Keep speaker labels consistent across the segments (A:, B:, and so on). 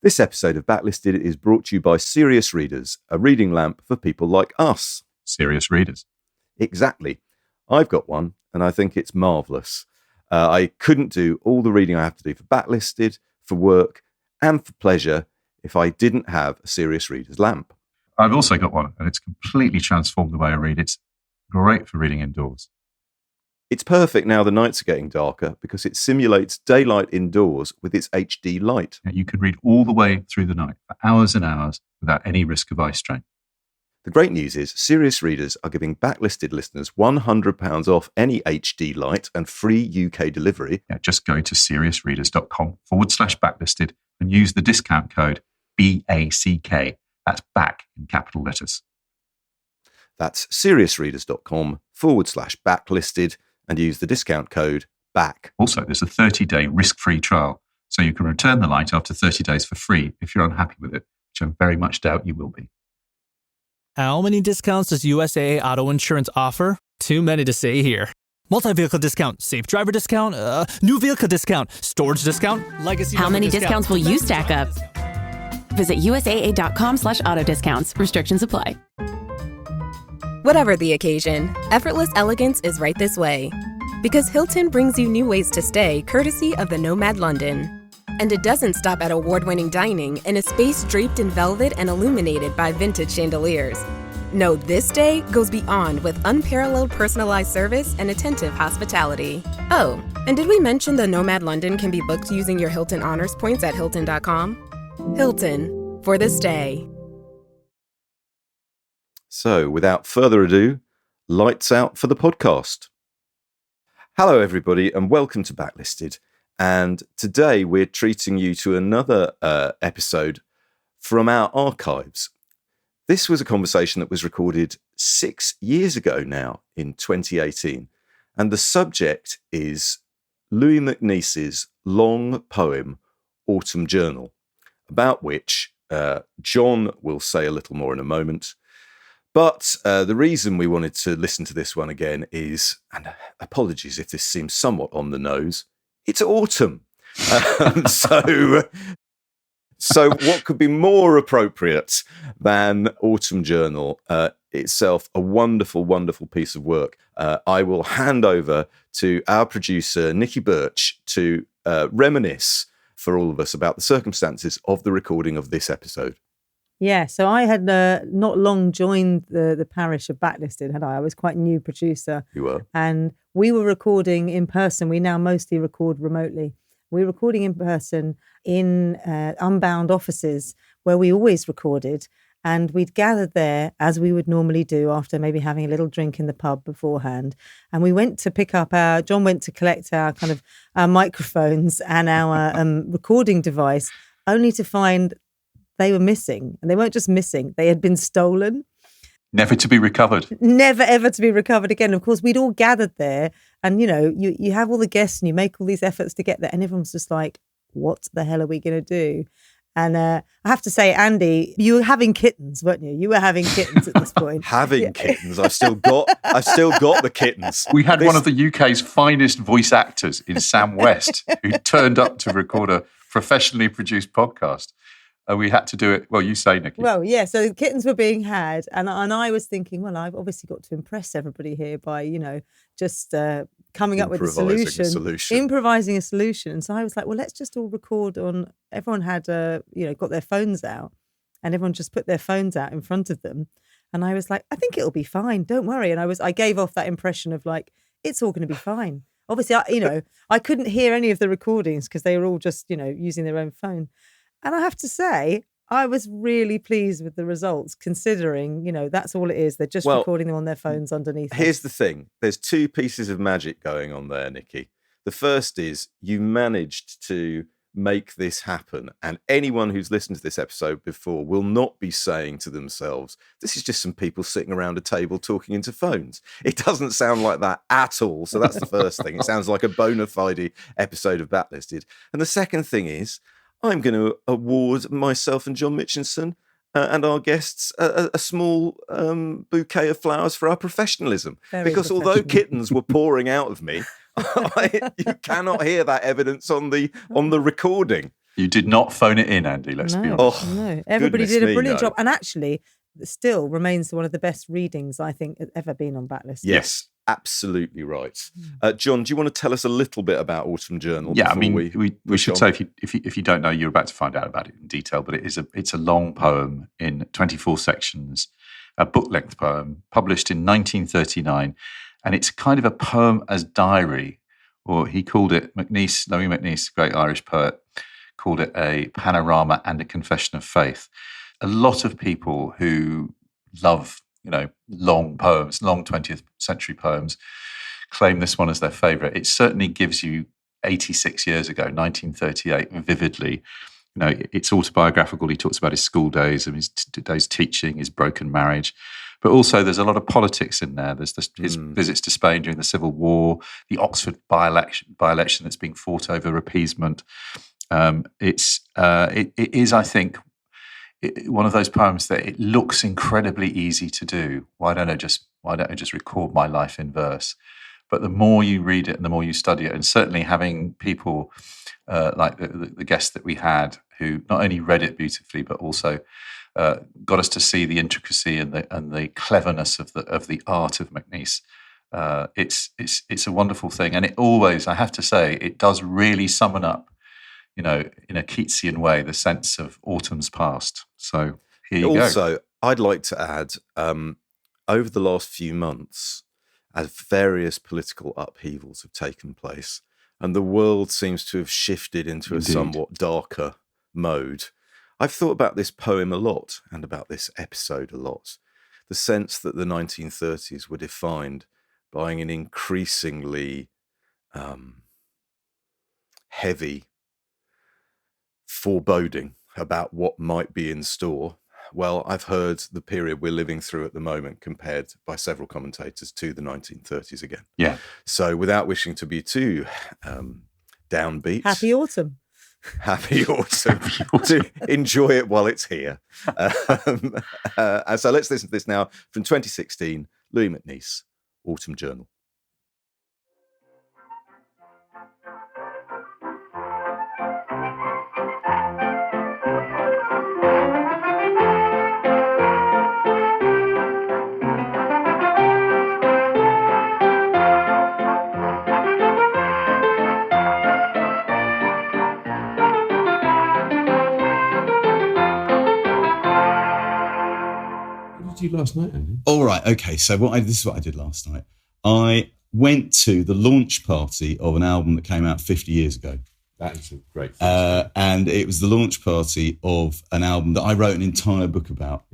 A: This episode of Backlisted is brought to you by Serious Readers, a reading lamp for people like us.
B: Serious readers.
A: Exactly. I've got one, and I think it's marvellous. I couldn't do all the reading I have to do for Backlisted, for work, and for pleasure if I didn't have a Serious Readers lamp.
B: I've also got one, and it's completely transformed the way I read. It's great for reading indoors.
A: It's perfect now the nights are getting darker because it simulates daylight indoors with its HD light.
B: You can read all the way through the night for hours and hours without any risk of eye strain.
A: The great news is Serious Readers are giving Backlisted listeners £100 off any HD light and free UK delivery.
B: Just go to seriousreaders.com/backlisted and use the discount code BACK. That's back in capital letters.
A: That's seriousreaders.com/backlisted and use the discount code BACK.
B: Also, there's a 30-day risk-free trial, so you can return the light after 30 days for free if you're unhappy with it, which I very much doubt you will be.
C: How many discounts does USAA Auto Insurance offer? Too many to say here. Multi-vehicle discount, safe driver discount, new vehicle discount, storage discount, legacy.
D: How many discounts will you stack up? Visit USAA.com/auto discounts. Restrictions apply.
E: Whatever the occasion, effortless elegance is right this way. Because Hilton brings you new ways to stay courtesy of the Nomad London. And it doesn't stop at award-winning dining in a space draped in velvet and illuminated by vintage chandeliers. No, this day goes beyond with unparalleled personalized service and attentive hospitality. Oh, and did we mention the Nomad London can be booked using your Hilton Honors points at Hilton.com? Hilton, for the stay.
A: So, without further ado, lights out for the podcast. Hello, everybody, and welcome to Backlisted. And today we're treating you to another episode from our archives. This was a conversation that was recorded 6 years ago now, in 2018. And the subject is Louis MacNeice's long poem, Autumn Journal, about which John will say a little more in a moment. But the reason we wanted to listen to this one again is, and apologies if this seems somewhat on the nose, it's autumn. So what could be more appropriate than Autumn Journal itself? A wonderful, wonderful piece of work. I will hand over to our producer, Nikki Birch, to reminisce for all of us about the circumstances of the recording of this episode.
F: Yeah, so I had not long joined the parish of Backlisted, had I? I was quite a new producer.
A: You were.
F: And we were recording in person. We now mostly record remotely. We were recording in person in unbound offices where we always recorded. And we'd gathered there, as we would normally do after maybe having a little drink in the pub beforehand. And we went to pick up John went to collect our microphones and our recording device, only to find they were missing. And they weren't just missing, they had been stolen.
B: Never to be recovered.
F: Never, ever to be recovered again. Of course, we'd all gathered there and, you have all the guests and you make all these efforts to get there and everyone's just like, what the hell are we going to do? And I have to say, Andy, you were having kittens, weren't you? You were having kittens at this point.
A: Kittens. I've still got the kittens.
B: We had one of the UK's finest voice actors in Sam West, who turned up to record a professionally produced podcast. We had to do it. Well, you say, Nikki.
F: Well, yeah. So the kittens were being had, and I was thinking, well, I've obviously got to impress everybody here by, just coming up with a solution, improvising a solution. And so I was like, well, let's just all record on. Everyone had, got their phones out, and everyone just put their phones out in front of them. And I was like, I think it'll be fine. Don't worry. And I gave off that impression of like, it's all going to be fine. Obviously, I couldn't hear any of the recordings because they were all just, using their own phone. And I have to say, I was really pleased with the results, considering, that's all it is. They're just recording them on their phones underneath.
A: Here's the thing. There's two pieces of magic going on there, Nikki. The first is you managed to make this happen. And anyone who's listened to this episode before will not be saying to themselves, this is just some people sitting around a table talking into phones. It doesn't sound like that at all. So that's the first thing. It sounds like a bona fide episode of Backlisted. And the second thing is, I'm going to award myself and John Mitchinson and our guests a small bouquet of flowers for our professionalism. Because although kittens were pouring out of me, you cannot hear that evidence on the recording.
B: You did not phone it in, Andy, let's be honest.
F: No, everybody did a brilliant job. And actually, it still remains one of the best readings I think has ever been on Backlisted.
A: Yes, absolutely right. John, do you want to tell us a little bit about Autumn Journal?
B: Yeah, I mean, we should say, if you don't know, you're about to find out about it in detail, but it's a long poem in 24 sections, a book-length poem published in 1939, and it's kind of a poem as diary, or he called it, MacNeice, Louis MacNeice, great Irish poet, called it a panorama and a confession of faith. A lot of people who love, long poems, long 20th century poems, claim this one as their favourite. It certainly gives you 86 years ago, 1938, vividly. It's autobiographical. He talks about his school days and his days teaching, his broken marriage. But also there's a lot of politics in there. There's his visits to Spain during the Civil War, the Oxford by-election that's being fought over appeasement. It is, I think, one of those poems that it looks incredibly easy to do. Why don't I just record my life in verse? But the more you read it and the more you study it, and certainly having people like the guest that we had, who not only read it beautifully but also got us to see the intricacy and the cleverness of the art of MacNeice. It's a wonderful thing, and it always, I have to say, it does really summon up, in a Keatsian way, the sense of autumn's past. So here you go.
A: Also, I'd like to add, over the last few months, as various political upheavals have taken place, and the world seems to have shifted into a somewhat darker mode, I've thought about this poem a lot and about this episode a lot. The sense that the 1930s were defined by an increasingly heavy foreboding about what might be in store. Well, I've heard the period we're living through at the moment compared by several commentators to the 1930s again.
B: Yeah.
A: So without wishing to be too downbeat.
F: Happy autumn.
A: Happy autumn. To enjoy it while it's here. And so let's listen to this now from 2016, Louis MacNeice, Autumn Journal.
G: Last night, Andy?
H: All right, okay. So this is what I did last night. I went to the launch party of an album that came out 50 years ago.
G: That is a great
H: and it was the launch party of an album that I wrote an entire book about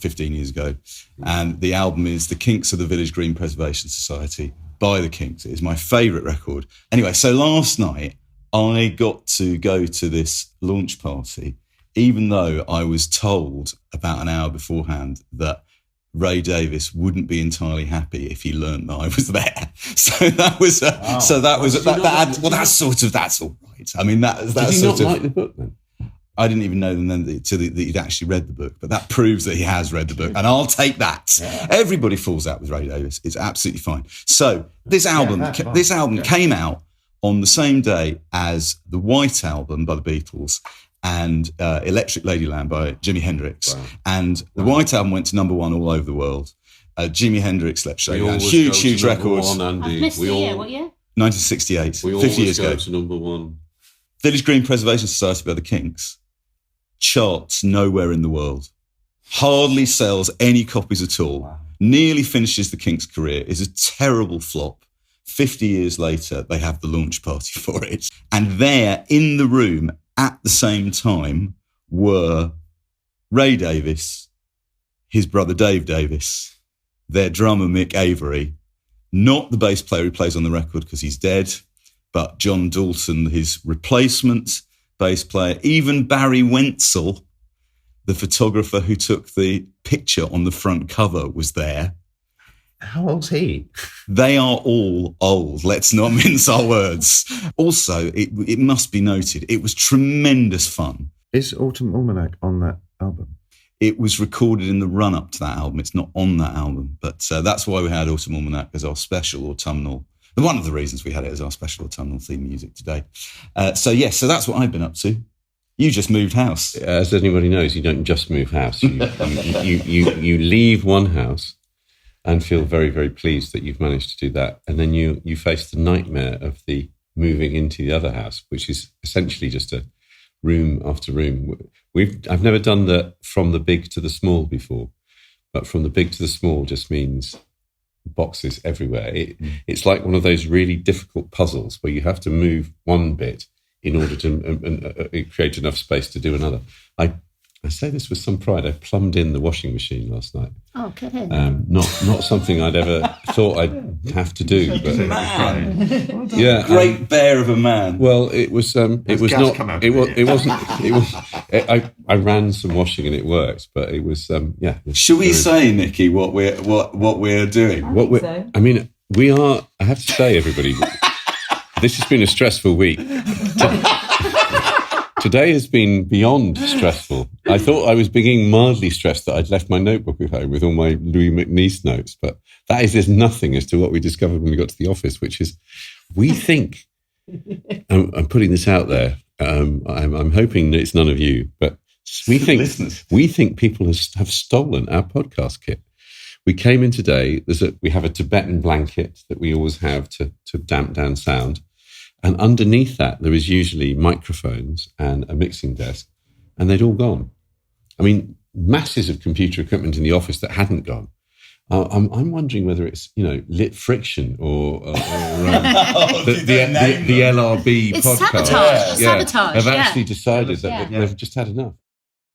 H: 15 years ago. And the album is The Kinks of the Village Green Preservation Society by the Kinks. It is my favourite record. Anyway, so last night I got to go to this launch party, even though I was told about an hour beforehand that Ray Davies wouldn't be entirely happy if he learned that I was there. So that was, that's all right. I mean, that's
G: Did he not like the book then?
H: I didn't even know then that he'd actually read the book, but that proves that he has read the book, and I'll take that. Yeah. Everybody falls out with Ray Davies. It's absolutely fine. So this album came out on the same day as the White Album by the Beatles and Electric Ladyland by Jimi Hendrix. Wow. And the White Album went to number one all over the world. Jimi Hendrix, let's show you, huge records.
G: I've
I: missed the year. What year?
H: 1968,
G: we
H: 50 years
G: go
H: ago.
G: To number one.
H: Village Green Preservation Society by the Kinks charts nowhere in the world. Hardly sells any copies at all. Wow. Nearly finishes the Kinks' career. Is a terrible flop. 50 years later, they have the launch party for it. And there, in the room, at the same time, were Ray Davies, his brother Dave Davies, their drummer Mick Avery, not the bass player who plays on the record because he's dead, but John Dalton, his replacement bass player, even Barry Wenzel, the photographer who took the picture on the front cover, was there.
G: How old's he?
H: They are all old. Let's not mince our words. Also, it must be noted, it was tremendous fun.
G: Is Autumn Almanac on that album?
H: It was recorded in the run-up to that album. It's not on that album, but that's why we had Autumn Almanac as our special autumnal. One of the reasons we had it as our special autumnal theme music today. So that's what I've been up to. You just moved house.
G: As anybody knows, you don't just move house. You leave one house and feel very, very pleased that you've managed to do that. And then you face the nightmare of the moving into the other house, which is essentially just a room after room. I've never done the from the big to the small before, but from the big to the small just means boxes everywhere. It's like one of those really difficult puzzles where you have to move one bit in order to create enough space to do another. I say this with some pride. I plumbed in the washing machine last night.
I: Oh, good.
G: Not something I'd ever thought I'd have to do. But
H: Man,
G: yeah,
H: great bear of a man.
G: Well, it was. It was not. It wasn't. It was. I ran some washing and it worked, but it was. Yeah.
H: Should we say, Nikki, what we're doing?
G: I mean, we are. I have to say, everybody, this has been a stressful week. Today has been beyond stressful. I thought I was beginning mildly stressed that I'd left my notebook at home with all my Louis MacNeice notes, but that is as nothing as to what we discovered when we got to the office, which is we think, I'm putting this out there, I'm hoping that it's none of you, but we think people have stolen our podcast kit. We came in today, we have a Tibetan blanket that we always have to damp down sound. And underneath that, there is usually microphones and a mixing desk, and they'd all gone. I mean, masses of computer equipment in the office that hadn't gone. I'm wondering whether it's, Lit Friction or the LRB
I: it's
G: podcast.
I: Sabotage. Yeah. Sabotage.
G: Have actually decided that they've just had enough.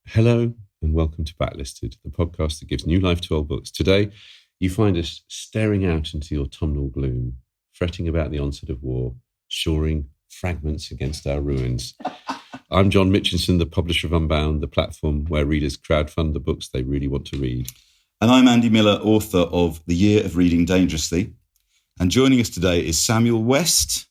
G: Hello and welcome to Backlisted, the podcast that gives new life to old books. Today, you find us staring out into the autumnal gloom, fretting about the onset of war, shoring fragments against our ruins. I'm John Mitchinson, the publisher of Unbound, the platform where readers crowdfund the books they really want to read.
H: And I'm Andy Miller, author of The Year of Reading Dangerously. And joining us today is Samuel West,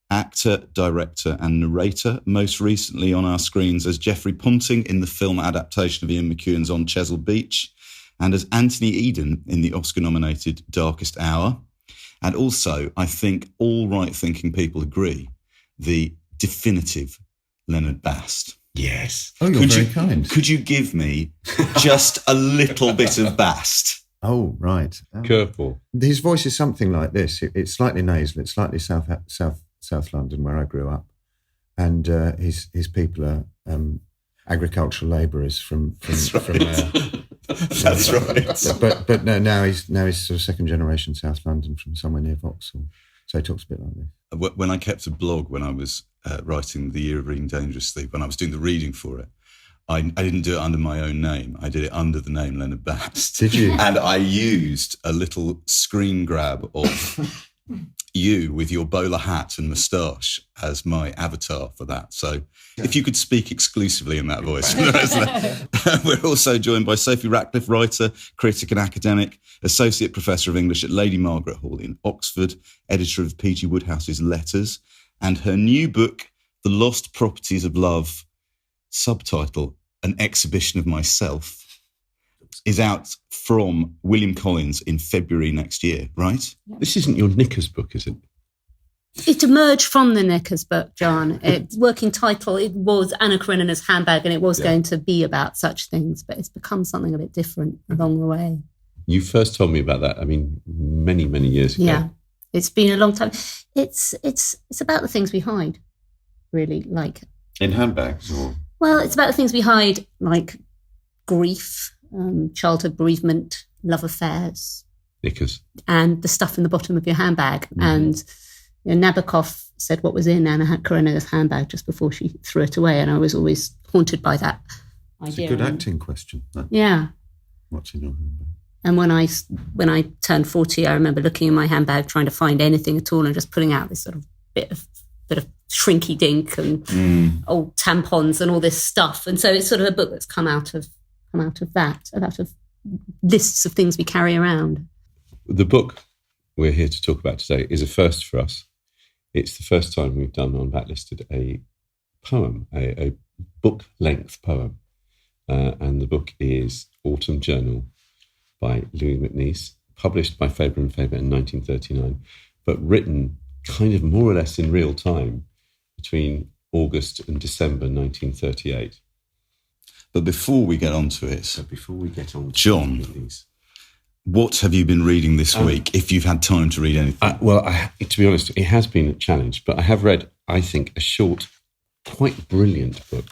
H: actor, director and narrator, most recently on our screens as Geoffrey Ponting in the film adaptation of Ian McEwan's On Chesil Beach, and as Anthony Eden in the Oscar-nominated Darkest Hour. And also, I think all right-thinking people agree, the definitive Leonard Bast.
G: Yes.
J: Oh, you're very kind.
H: Could you give me just a little bit of Bast?
J: Oh, right.
G: Curveball.
J: His voice is something like this. It's slightly nasal. It's slightly South London, where I grew up, and his people are agricultural labourers from
H: That's right.
J: But no, now he's sort of second generation South London from somewhere near Vauxhall. So he talks a bit like this.
H: When I kept a blog when I was writing The Year of Reading Dangerously, when I was doing the reading for it, I didn't do it under my own name. I did it under the name Leonard Bast.
J: Did you?
H: And I used a little screen grab of you with your bowler hat and moustache as my avatar for that. So if you could speak exclusively in that voice. We're also joined by Sophie Ratcliffe, writer, critic and academic, Associate Professor of English at Lady Margaret Hall in Oxford, editor of P.G. Woodhouse's Letters, and her new book, The Lost Properties of Love, subtitle, An Exhibition of Myself, is out from William Collins in February next year, right?
G: This isn't your Knickers book, is it?
I: It emerged from the Knickers book, John. Its working title, it was Anna Karenina's handbag, and it was going to be about such things, but it's become something a bit different along the way.
G: You first told me about that, many, many years ago.
I: Yeah, it's been a long time. It's about the things we hide, really, like...
G: In handbags? Or?
I: Well, it's about the things we hide, like grief, childhood bereavement, love affairs.
G: Knickers. And
I: the stuff in the bottom of your handbag. Mm-hmm. And Nabokov said what was in Anna Karenina's handbag just before she threw it away. And I was always haunted by that idea.
J: It's a good acting question.
I: Yeah.
J: What's in your handbag?
I: And when I turned 40, I remember looking in my handbag, trying to find anything at all and just pulling out this sort of bit of shrinky dink and old tampons and all this stuff. And so it's sort of a book that's come out of that, out of lists of things we carry around.
G: The book we're here to talk about today is a first for us. It's the first time we've done on Backlisted a poem, a book-length poem. And the book is Autumn Journal by Louis MacNeice, published by Faber and Faber in 1939, but written kind of more or less in real time between August and December 1938.
H: But before we get on to it, John, what have you been reading this week, if you've had time to read anything?
G: To be honest, it has been a challenge, but I have read, I think, a short, quite brilliant book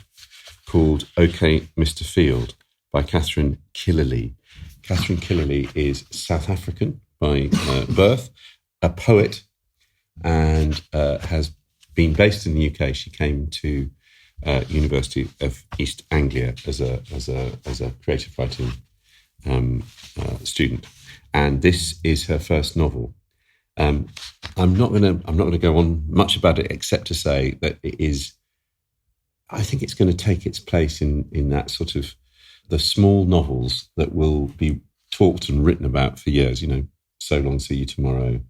G: called OK, Mr. Field by Katharine Kilalea. Katharine Kilalea is South African by birth, a poet, and has been based in the UK. She came to University of East Anglia as a creative writing student, and this is her first novel. I'm not going to go on much about it except to say that it is. I think it's going to take its place in that sort of the small novels that will be talked and written about for years. You know, So Long, See You Tomorrow.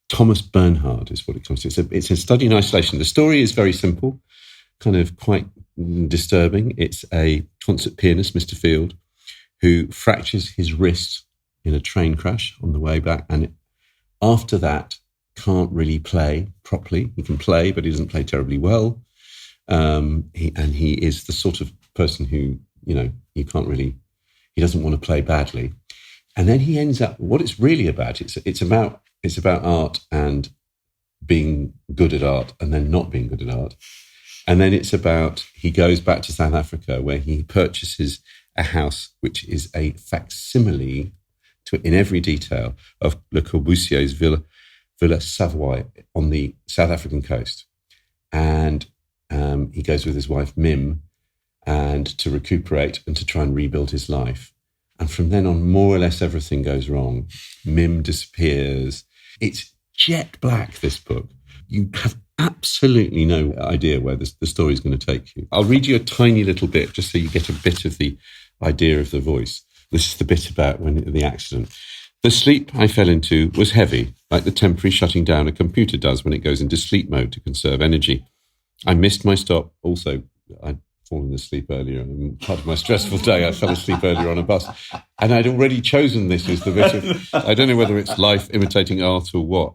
G: Thomas Bernhard is what it comes to. It's a study in isolation. The story is very simple, kind of quite disturbing. It's a concert pianist, Mr. Field, who fractures his wrist in a train crash on the way back, and after that can't really play properly. He can play, but he doesn't play terribly well. He is the sort of person who, you know, he doesn't want to play badly. And then he ends up, what it's really about, it's about art and being good at art and then not being good at art. And then it's about, he goes back to South Africa where he purchases a house which is a facsimile in every detail of Le Corbusier's Villa Savoy on the South African coast. And he goes with his wife, Mim, and to recuperate and to try and rebuild his life. And from then on, more or less everything goes wrong. Mim disappears. It's jet black, this book. You have absolutely no idea where the story is going to take you. I'll read you a tiny little bit just so you get a bit of the idea of the voice. This is the bit about the accident. The sleep I fell into was heavy, like the temporary shutting down a computer does when it goes into sleep mode to conserve energy. I missed my stop. Also, I'd fallen asleep earlier. Part of my stressful day, I fell asleep earlier on a bus. And I'd already chosen this as the bit of, I don't know whether it's life imitating art or what.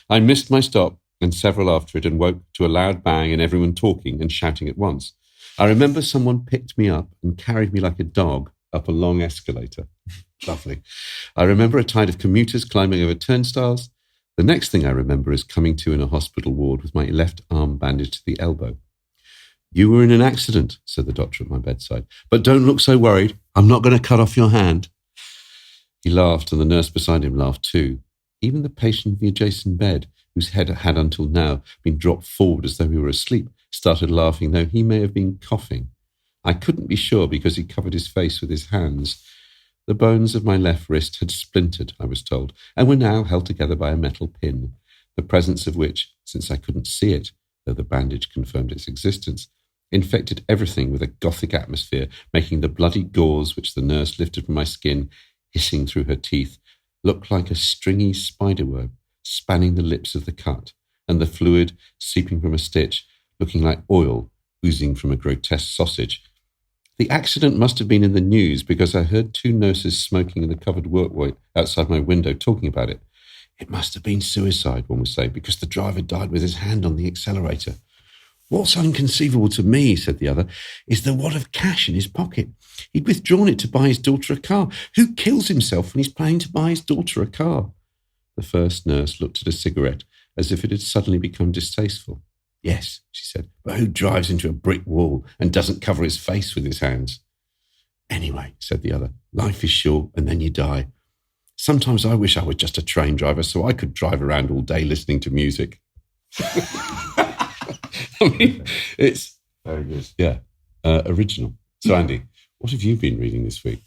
G: I missed my stop and several after it and woke to a loud bang and everyone talking and shouting at once. I remember someone picked me up and carried me like a dog up a long escalator. Lovely. I remember a tide of commuters climbing over turnstiles. The next thing I remember is coming to in a hospital ward with my left arm bandaged to the elbow. You were in an accident, said the doctor at my bedside. But don't look so worried. I'm not going to cut off your hand. He laughed and the nurse beside him laughed too. Even the patient in the adjacent bed, whose head had until now been dropped forward as though he were asleep, started laughing, though he may have been coughing. I couldn't be sure because he covered his face with his hands. The bones of my left wrist had splintered, I was told, and were now held together by a metal pin, the presence of which, since I couldn't see it, though the bandage confirmed its existence, infected everything with a gothic atmosphere, making the bloody gauze which the nurse lifted from my skin, hissing through her teeth, look like a stringy spiderweb spanning the lips of the cut, and the fluid seeping from a stitch, looking like oil oozing from a grotesque sausage. The accident must have been in the news because I heard two nurses smoking in the covered workway outside my window talking about it. It must have been suicide, one was saying, because the driver died with his hand on the accelerator. What's inconceivable to me, said the other, is the wad of cash in his pocket. He'd withdrawn it to buy his daughter a car. Who kills himself when he's planning to buy his daughter a car? The first nurse looked at a cigarette as if it had suddenly become distasteful. Yes, she said, but who drives into a brick wall and doesn't cover his face with his hands? Anyway, said the other, life is short and then you die. Sometimes I wish I was just a train driver so I could drive around all day listening to music. I mean, it's very good. Yeah, original. So, Andy, what have you been reading this week?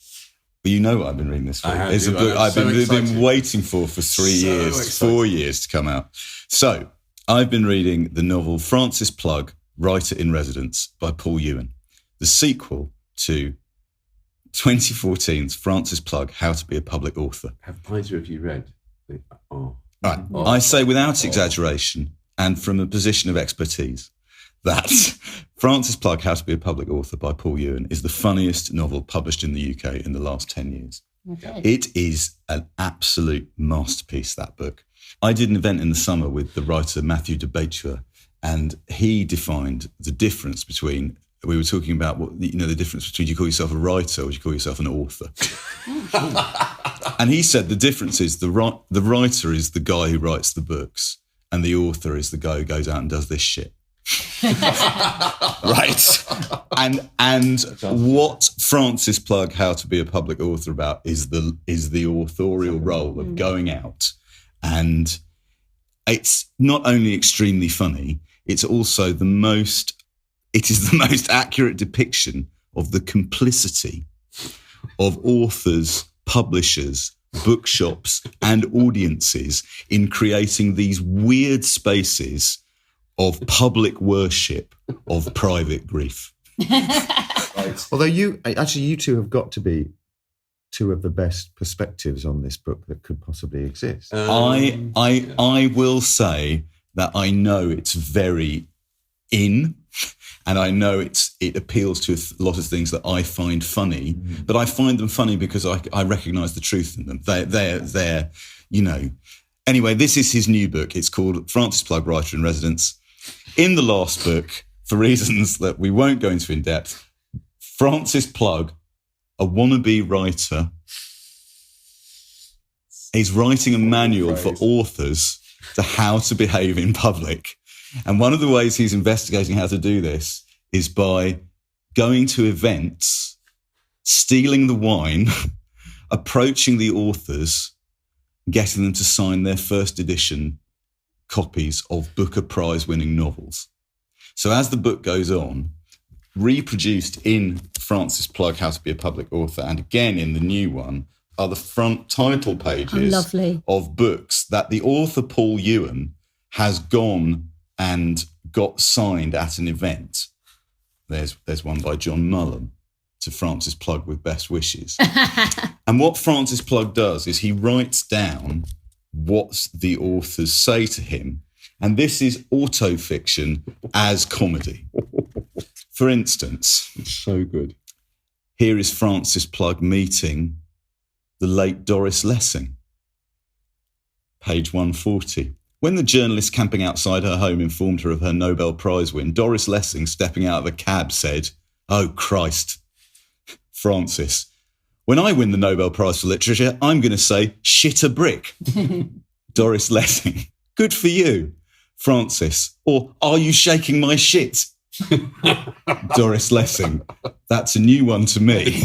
H: Well, you know what I've been reading this week. It's a book I've been waiting for 3 years, 4 years to come out. So, I've been reading the novel Francis Plugg, Writer in Residence by Paul Ewen, the sequel to 2014's Francis Plugg, How to Be a Public Author.
G: Have either of you read?
H: Right. I say without exaggeration and from a position of expertise that Francis Plugg, How to Be a Public Author by Paul Ewen is the funniest novel published in the UK in the last 10 years. Okay. It is an absolute masterpiece, that book. I did an event in the summer with the writer Matthew de Beitua And he defined the difference between, we were talking about the difference between, do you call yourself a writer or do you call yourself an author? And he said the difference is the writer is the guy who writes the books and the author is the guy who goes out and does this shit. Right. And what Francis Plug How to Be a Public Author about is the authorial role of going out, and it's not only extremely funny, it's also the most accurate depiction of the complicity of authors, publishers, bookshops and audiences in creating these weird spaces of public worship of private grief.
J: Right. Although you two have got to be two of the best perspectives on this book that could possibly exist.
H: I will say that I know it's very in, and I know it appeals to a lot of things that I find funny, but I find them funny because I recognise the truth in them. They're Anyway, this is his new book. It's called Francis Plug, Writer in Residence. In the last book, for reasons that we won't go into in depth, Francis Plug, a wannabe writer, is writing a manual for authors to how to behave in public. And one of the ways he's investigating how to do this is by going to events, stealing the wine, approaching the authors, getting them to sign their first edition copies of Booker Prize-winning novels. So as the book goes on, reproduced in Francis Plug, How to Be a Public Author, and again in the new one, are the front title pages of books that the author Paul Ewen has gone and got signed at an event. There's one by John Mullen, to Francis Plug with best wishes. And what Francis Plug does is he writes down what the authors say to him. And this is autofiction as comedy. For instance,
G: it's so good.
H: Here is Francis Plug meeting the late Doris Lessing. Page 140. When the journalist camping outside her home informed her of her Nobel Prize win, Doris Lessing, stepping out of a cab, said, "Oh, Christ." Francis, when I win the Nobel Prize for Literature, I'm going to say, shit a brick. Doris Lessing, good for you. Francis, or are you shaking my shit? Doris Lessing, that's a new one to me.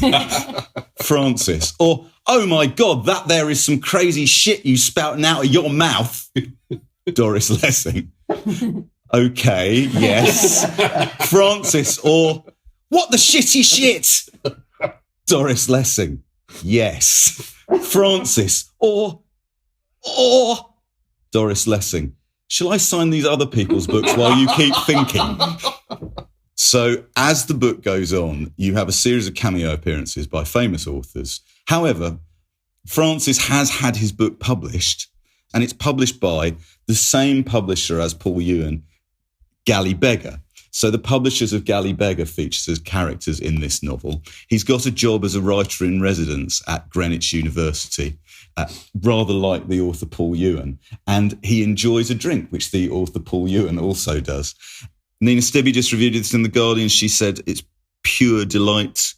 H: Francis, or, oh my God, that there is some crazy shit you spouting out of your mouth. Doris Lessing, okay, yes. Francis, or, what the shitty shit? Doris Lessing, yes. Francis, or Doris Lessing, shall I sign these other people's books while you keep thinking? So as the book goes on, you have a series of cameo appearances by famous authors. However, Francis has had his book published, and it's published by the same publisher as Paul Ewen, Galley Beggar. So the publishers of Galley Beggar features as characters in this novel. He's got a job as a writer in residence at Greenwich University, rather like the author Paul Ewen. And he enjoys a drink, which the author Paul Ewen also does. Nina Stibbe just reviewed this in The Guardian. She said it's pure delight.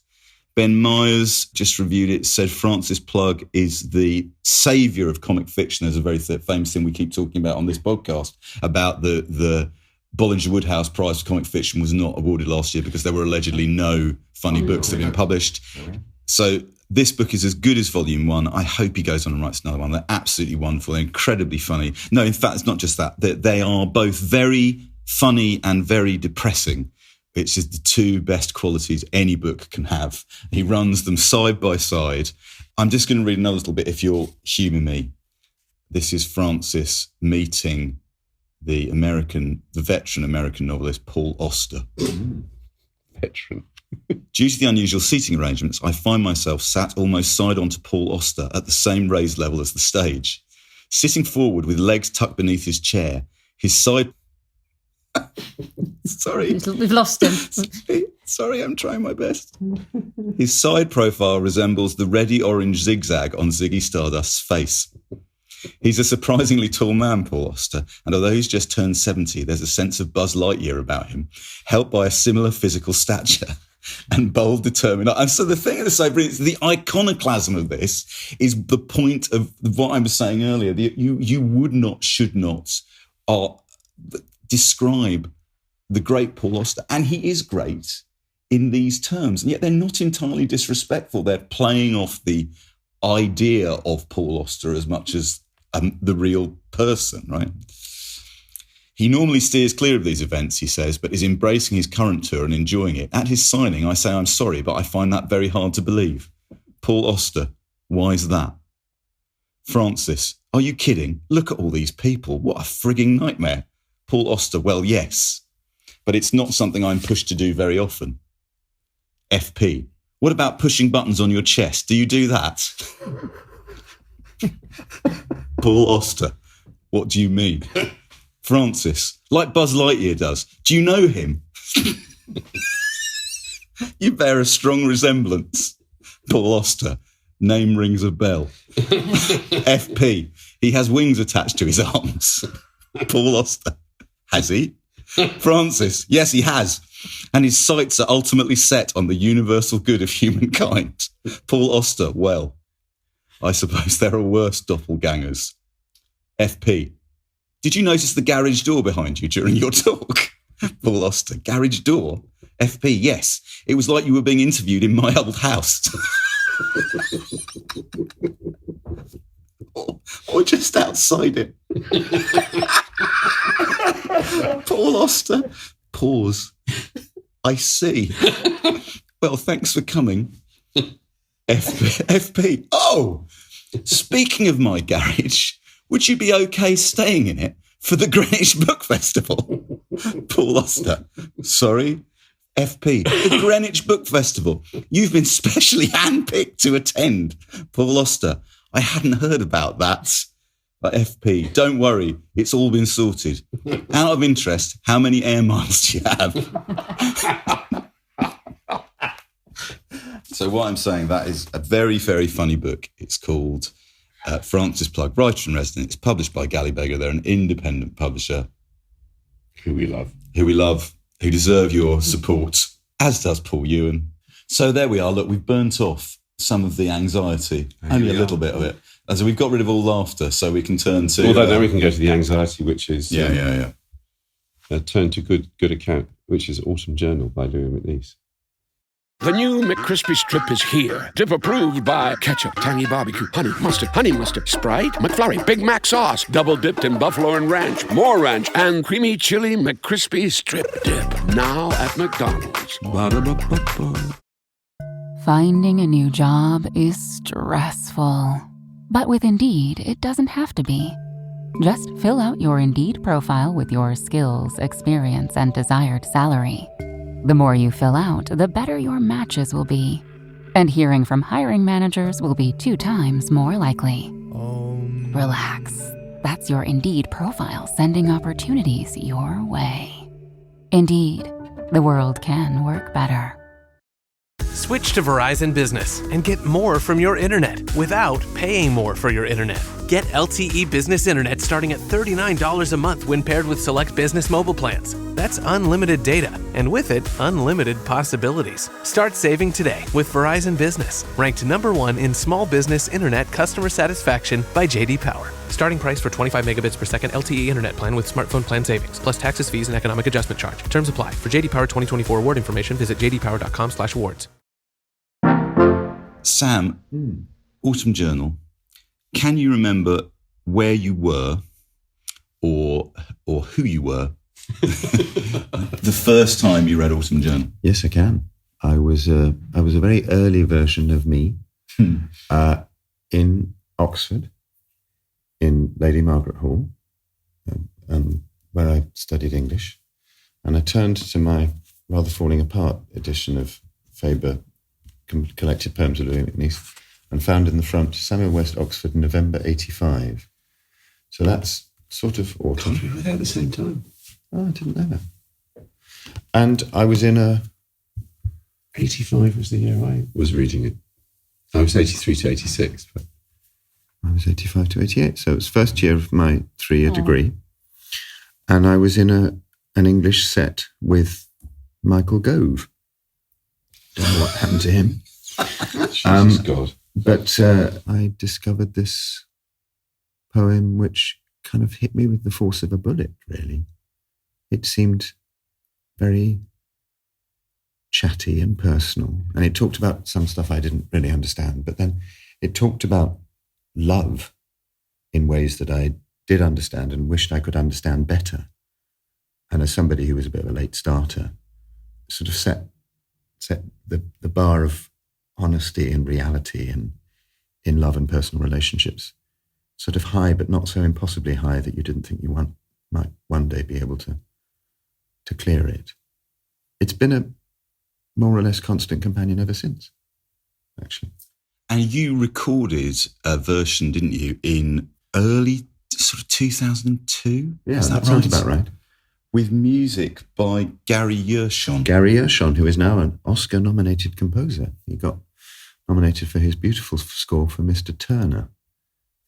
H: Ben Myers just reviewed it, said Francis Plug is the saviour of comic fiction. There's a very famous thing we keep talking about on this podcast about the Bollinger Woodhouse Prize for Comic Fiction was not awarded last year because there were allegedly no funny books that had been published. So this book is as good as Volume 1. I hope he goes on and writes another one. They're absolutely wonderful. They're incredibly funny. No, in fact, it's not just that. They are both very funny and very depressing, which is the two best qualities any book can have. He runs them side by side. I'm just going to read another little bit if you'll humour me. This is Francis meeting the veteran American novelist Paul Auster.
G: Veteran.
H: Due to the unusual seating arrangements, I find myself sat almost side on to Paul Auster at the same raised level as the stage. Sitting forward with legs tucked beneath his chair, his side... Sorry.
I: We've lost him.
H: Sorry, I'm trying my best. His side profile resembles the reddy orange zigzag on Ziggy Stardust's face. He's a surprisingly tall man, Paul Auster, and although he's just turned 70, there's a sense of Buzz Lightyear about him, helped by a similar physical stature and bold, determined. And so the thing that's so brilliant, the iconoclasm of this is the point of what I was saying earlier. You would not, should not describe the great Paul Auster, and he is great in these terms, and yet they're not entirely disrespectful. They're playing off the idea of Paul Auster as much as the real person, right? He normally steers clear of these events, he says, but is embracing his current tour and enjoying it. At his signing, I say I'm sorry, but I find that very hard to believe. Paul Auster, why's that? Francis, are you kidding? Look at all these people. What a frigging nightmare. Paul Auster, well, yes, but it's not something I'm pushed to do very often. FP, what about pushing buttons on your chest? Do you do that? Paul Auster, what do you mean? Francis, like Buzz Lightyear does. Do you know him? You bear a strong resemblance. Paul Auster, name rings a bell. FP, he has wings attached to his arms. Paul Auster, has he? Francis, yes, he has. And his sights are ultimately set on the universal good of humankind. Paul Auster, well, I suppose there are worse doppelgangers. FP, did you notice the garage door behind you during your talk? Paul Auster, garage door? FP, yes. It was like you were being interviewed in my old house. or just outside it. Paul Auster, pause. I see. Well, thanks for coming. FP, oh, speaking of my garage, would you be okay staying in it for the Greenwich Book Festival? Paul Auster, sorry? FP, the Greenwich Book Festival. You've been specially handpicked to attend. Paul Auster, I hadn't heard about that. But FP, don't worry, it's all been sorted. Out of interest, how many air miles do you have? So what I'm saying, that is a very, very funny book. It's called Francis Plug, Writer in Residence. It's published by Gallibegger. They're an independent publisher.
G: Who we love.
H: Who deserve your support, as does Paul Ewen. So there we are. Look, we've burnt off some of the anxiety, only a little bit of it. And so we've got rid of all laughter, so we can turn to...
G: Although then we can go to the anxiety, which is...
H: Yeah.
G: Turn to good account, which is Autumn Journal by Louis MacNeice.
K: The new McCrispy Strip is here. Dip approved by ketchup, tangy barbecue, honey mustard, Sprite, McFlurry, Big Mac sauce, double dipped in buffalo and ranch, more ranch, and creamy chili McCrispy Strip Dip. Now at McDonald's. Ba-da-ba-ba-ba.
D: Finding a new job is stressful. But with Indeed, it doesn't have to be. Just fill out your Indeed profile with your skills, experience, and desired salary. The more you fill out, the better your matches will be. And hearing from hiring managers will be 2 times more likely. Relax. That's your Indeed profile sending opportunities your way. Indeed, the world can work better.
L: Switch to Verizon Business and get more from your internet without paying more for your internet. Get LTE Business Internet starting at $39 a month when paired with select business mobile plans. That's unlimited data, and with it, unlimited possibilities. Start saving today with Verizon Business, ranked #1 in small business internet customer satisfaction by J.D. Power. Starting price for 25 megabits per second LTE internet plan with smartphone plan savings, plus taxes, fees, and economic adjustment charge. Terms apply. For J.D. Power 2024 award information, visit jdpower.com/awards.
H: Sam, Autumn Journal, can you remember where you were or who you were the first time you read Autumn Journal?
J: Yes, I can. I was a very early version of me in Oxford, in Lady Margaret Hall, where I studied English. And I turned to my rather falling apart edition of Faber, Collected Poems of Louis MacNeice, and found in the front Samuel West, Oxford, November 85. So that's sort of autumn.
G: God, we were there at the same time.
J: Oh, I didn't know that. And I was in
G: 85 was the year I was reading it. I was 83 to 86. But
J: I was 85 to 88. So it was first year of my 3-year degree. And I was in an English set with Michael Gove. Don't know what happened to him.
G: Jesus God.
J: But I discovered this poem which kind of hit me with the force of a bullet, really. It seemed very chatty and personal. And it talked about some stuff I didn't really understand. But then it talked about love in ways that I did understand and wished I could understand better. And as somebody who was a bit of a late starter, sort of set the bar of honesty and reality and in love and personal relationships sort of high, but not so impossibly high that you didn't think you might one day be able to clear it. It's been a more or less constant companion ever since, actually.
H: And you recorded a version, didn't you, in early sort of 2002?
J: Yeah,
H: is
J: that sounds about right.
H: With music by Gary Yershon.
J: Gary Yershon, who is now an Oscar-nominated composer. He got nominated for his beautiful score for Mr. Turner,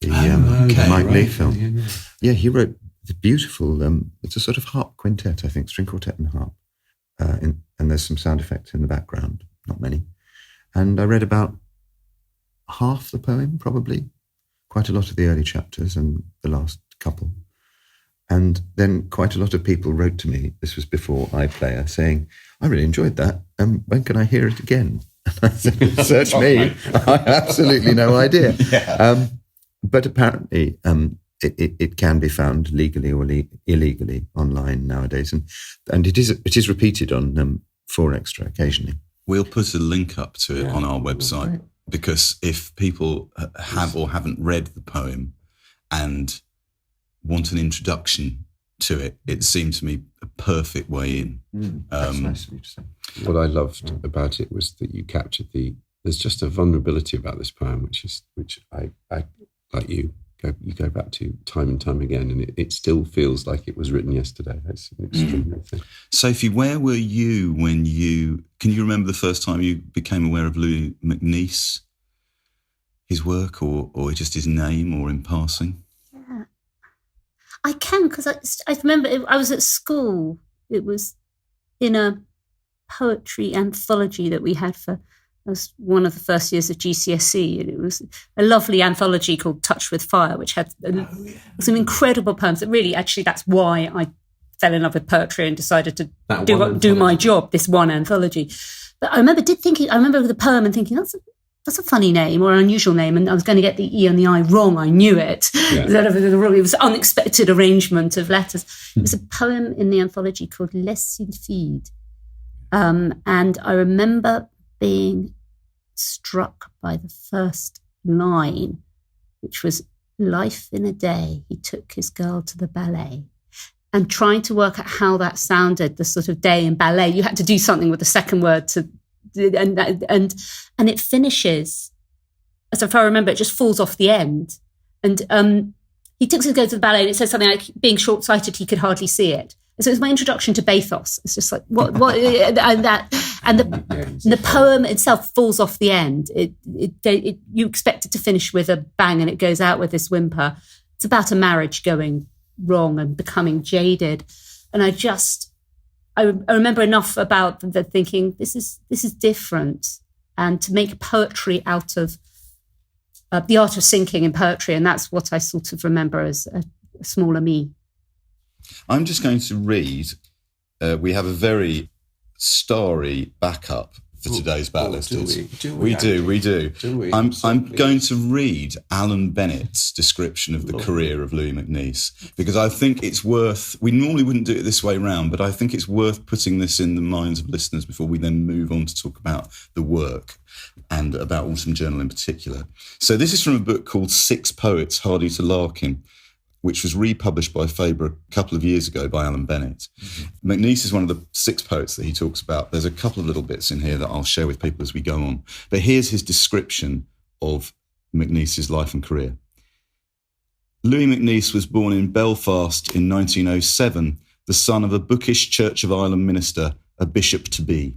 J: the MacNeice film. Yeah, he wrote the beautiful, it's a sort of harp quintet, I think, string quartet and harp. And there's some sound effects in the background, not many. And I read about half the poem, probably, quite a lot of the early chapters and the last couple. And then quite a lot of people wrote to me, this was before iPlayer, saying, I really enjoyed that. When can I hear it again? And I said, search me. I have absolutely no idea. Yeah. But apparently it can be found legally or illegally online nowadays. And it is repeated on 4Extra occasionally.
H: We'll put a link up to it on our website, because if people have or haven't read the poem and want an introduction to it, it seemed to me a perfect way in.
J: That's nice of you to say.
G: What I loved about it was that you captured there's just a vulnerability about this poem, which I like you go back to time and time again, and it still feels like it was written yesterday. That's an extraordinary thing.
H: Sophie, where were you when can you remember the first time you became aware of Louis MacNeice, his work, or just his name, or in passing?
I: I can, because I remember I was at school. It was in a poetry anthology that we had it was one of the first years of GCSE, and it was a lovely anthology called Touch with Fire, which had some incredible poems that really, actually, that's why I fell in love with poetry and decided to do my job, this one anthology. But I remember the poem and thinking, that's a funny name or an unusual name, and I was going to get the E and the I wrong. I knew it. Yeah. It was an unexpected arrangement of letters. It was a poem in the anthology called Les Sylphides. And I remember being struck by the first line, which was, life in a day, he took his girl to the ballet. And trying to work out how that sounded, the sort of day in ballet, you had to do something with the second word and it finishes, as if I remember, it just falls off the end. And he took his girl to the ballet, and it says something like, being short-sighted, he could hardly see it. And so it was my introduction to bathos. It's just like what and the poem itself falls off the end. You expect it to finish with a bang, and it goes out with this whimper. It's about a marriage going wrong and becoming jaded, and I remember enough about the thinking, this is different, and to make poetry out of the art of sinking in poetry, and that's what I sort of remember as a smaller me.
H: I'm just going to read. We have a very starry backup for today's Backlisted. We do. I'm going to read Alan Bennett's description of the career of Louis MacNeice, because I think it's worth, we normally wouldn't do it this way round, but I think it's worth putting this in the minds of listeners before we then move on to talk about the work and about Autumn Journal in particular. So this is from a book called Six Poets, Hardy to Larkin, which was republished by Faber a couple of years ago by Alan Bennett. Mm-hmm. MacNeice is one of the 6 poets that he talks about. There's a couple of little bits in here that I'll share with people as we go on. But here's his description of MacNeice's life and career. Louis MacNeice was born in Belfast in 1907, the son of a bookish Church of Ireland minister, a bishop-to-be.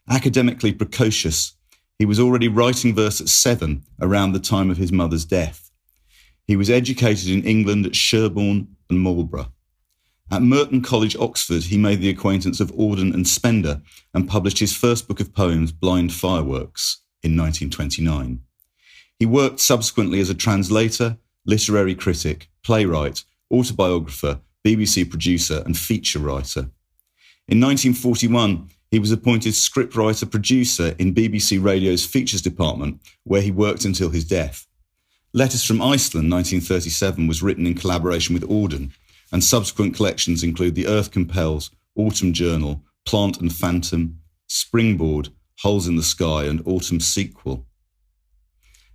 H: Academically precocious, he was already writing verse at 7, around the time of his mother's death. He was educated in England at Sherborne and Marlborough. At Merton College, Oxford, he made the acquaintance of Auden and Spender and published his first book of poems, Blind Fireworks, in 1929. He worked subsequently as a translator, literary critic, playwright, autobiographer, BBC producer and feature writer. In 1941, he was appointed scriptwriter-producer in BBC Radio's features department, where he worked until his death. Letters from Iceland, 1937, was written in collaboration with Auden, and subsequent collections include The Earth Compels, Autumn Journal, Plant and Phantom, Springboard, Holes in the Sky, and Autumn Sequel.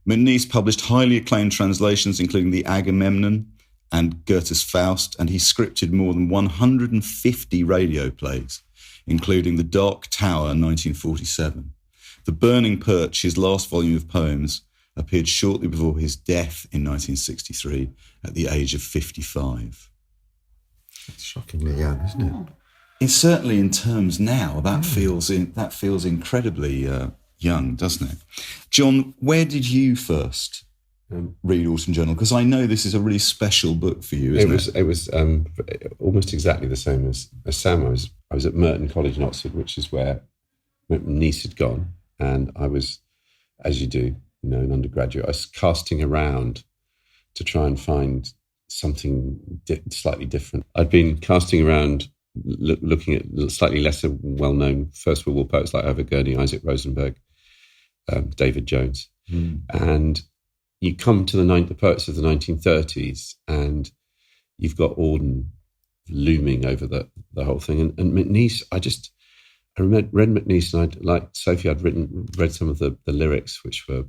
H: MacNeice published highly acclaimed translations, including The Agamemnon and Goethe's Faust, and he scripted more than 150 radio plays, including The Dark Tower, 1947. The Burning Perch, his last volume of poems, appeared shortly before his death in 1963 at the age of 55.
J: That's shockingly young, isn't it?
H: It's certainly in terms now, that feels incredibly young, doesn't it? John, where did you first read Autumn Journal? Because I know this is a really special book for you, isn't it?
G: It was almost exactly the same as Sam. I was at Merton College in Oxford, which is where MacNeice had gone, and I was, as you do, an undergraduate, I was casting around to try and find something slightly different. I'd been casting around looking at slightly lesser well-known First World War poets like Ivor Gurney, Isaac Rosenberg, David Jones. And you come to the poets of the 1930s and you've got Auden looming over the whole thing. And MacNeice, I read MacNeice, and like Sophie, I'd read some of the lyrics, which were,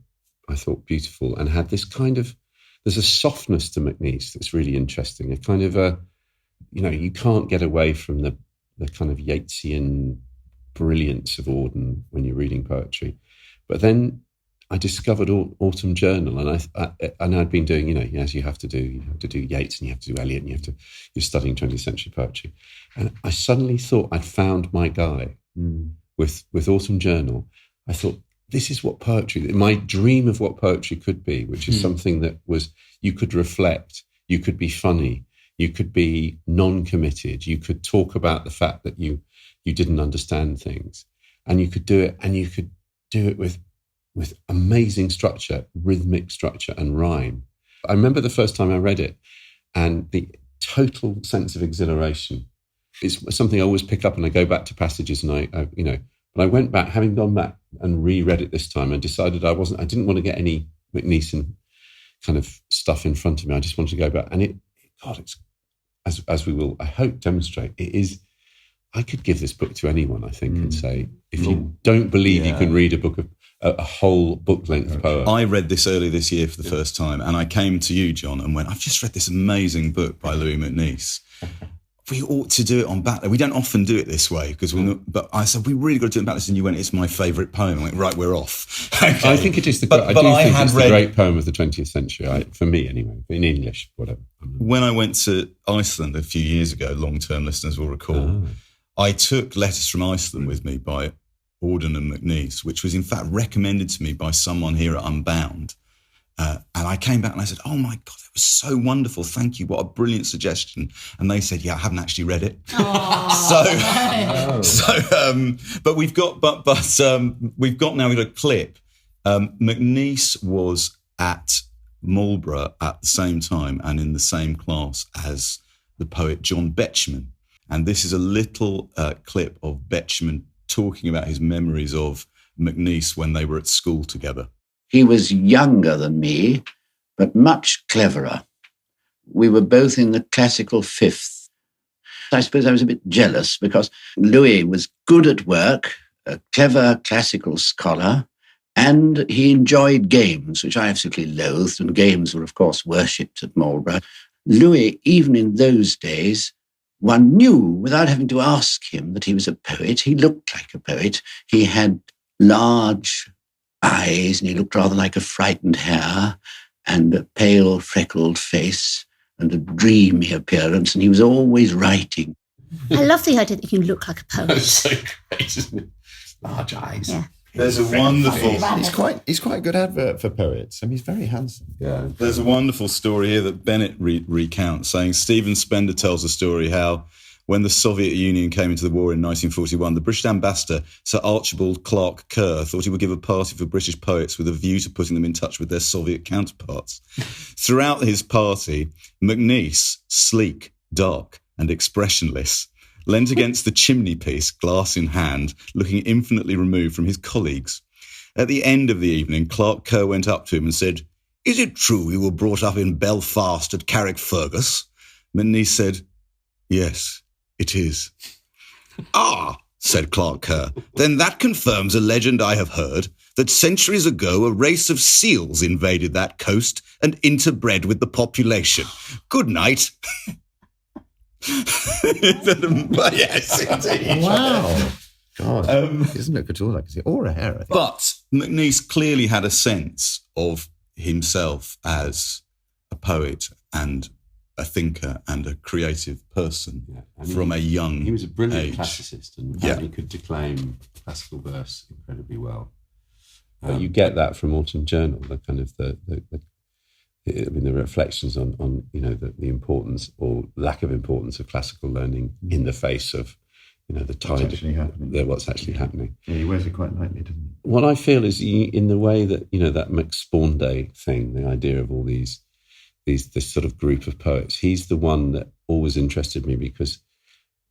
G: I thought, beautiful, and had this kind of, there's a softness to MacNeice that's really interesting. A kind of you can't get away from the kind of Yeatsian brilliance of Auden when you're reading poetry. But then I discovered Autumn Journal, and I'd been doing, as you have to do Yeats and you have to do Eliot, and you're studying 20th century poetry. And I suddenly thought I'd found my guy with Autumn Journal. I thought, this is what poetry, my dream of what poetry could be, which is something that was, you could reflect, you could be funny, you could be non-committed, you could talk about the fact that you didn't understand things, and you could do it with amazing structure, rhythmic structure and rhyme. I remember the first time I read it and the total sense of exhilaration. It's something I always pick up and I go back to passages and but I went back, having gone back and reread it this time, and decided I didn't want to get any MacNeice kind of stuff in front of me. I just wanted to go back. And it's, as we will, I hope, demonstrate, it is, I could give this book to anyone, I think, and say, if you don't believe you can read a whole book-length poem.
H: I read this earlier this year for the first time, and I came to you, John, and went, I've just read this amazing book by Louis MacNeice. We ought to do it on Backlist. We don't often do it this way, because but I said, we really got to do it on Backlist, and you went, it's my favourite poem. I went, right, we're off. Okay.
G: I think it is the great poem of the 20th century, for me anyway, in English, whatever.
H: When I went to Iceland a few years ago, long-term listeners will recall, I took Letters from Iceland with me by Auden and MacNeice, which was in fact recommended to me by someone here at Unbound. And I came back and I said, oh my God, that was so wonderful. Thank you. What a brilliant suggestion. And they said, yeah, I haven't actually read it. But we've got a clip. MacNeice was at Marlborough at the same time and in the same class as the poet John Betjeman. And this is a little clip of Betjeman talking about his memories of MacNeice when they were at school together.
M: He was younger than me, but much cleverer. We were both in the classical fifth. I suppose I was a bit jealous because Louis was good at work, a clever classical scholar, and he enjoyed games, which I absolutely loathed, and games were, of course, worshipped at Marlborough. Louis, even in those days, one knew without having to ask him that he was a poet. He looked like a poet. He had large eyes, and he looked rather like a frightened hare, and a pale, freckled face, and a dreamy appearance, and he was always writing.
I: I love the idea that you look like a poet.
G: That's so great, isn't it? Large eyes.
I: Yeah.
H: There's a wonderful...
J: He's quite a good advert for poets. I mean, he's very handsome.
H: Yeah. There's a wonderful story here that Bennett recounts, saying Stephen Spender tells a story how when the Soviet Union came into the war in 1941, the British ambassador, Sir Archibald Clark Kerr, thought he would give a party for British poets with a view to putting them in touch with their Soviet counterparts. Throughout his party, MacNeice, sleek, dark, and expressionless, leant against the chimney piece, glass in hand, looking infinitely removed from his colleagues. At the end of the evening, Clark Kerr went up to him and said, "Is it true you were brought up in Belfast at Carrickfergus?" MacNeice said, "Yes, it is." "Ah," said Clark Kerr, "then that confirms a legend I have heard, that centuries ago a race of seals invaded that coast and interbred with the population. Good night." Yes, indeed.
J: Wow. God, he doesn't look at all like a or a hair, I think.
H: But MacNeice clearly had a sense of himself as a poet and a thinker and a creative person from a young age.
G: He was a brilliant classicist and he could declaim classical verse incredibly well. You get that from Autumn Journal, the kind of the reflections on the importance or lack of importance of classical learning in the face of the tide what's actually happening.
J: Yeah, he wears it quite lightly, doesn't he?
G: What I feel is in the way that that McSpawn thing, the idea of all this sort of group of poets, he's the one that always interested me because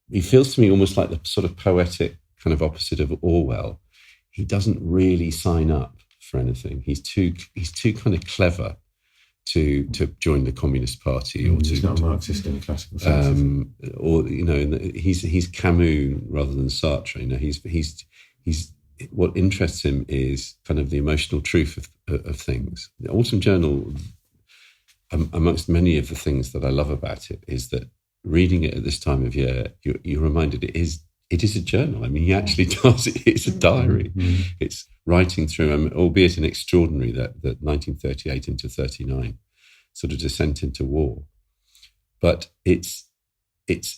G: he feels to me almost like the sort of poetic kind of opposite of Orwell. He doesn't really sign up for anything. He's too kind of clever to join the Communist Party, or
J: he's not Marxist in the classical sense.
G: Or he's Camus rather than Sartre. He's what interests him is kind of the emotional truth of things. The Autumn Journal, amongst many of the things that I love about it, is that reading it at this time of year, you're reminded it is a journal. I mean, he actually does it. It's a diary. Mm-hmm. It's writing through, albeit an extraordinary, that 1938 into 39 sort of descent into war. But it's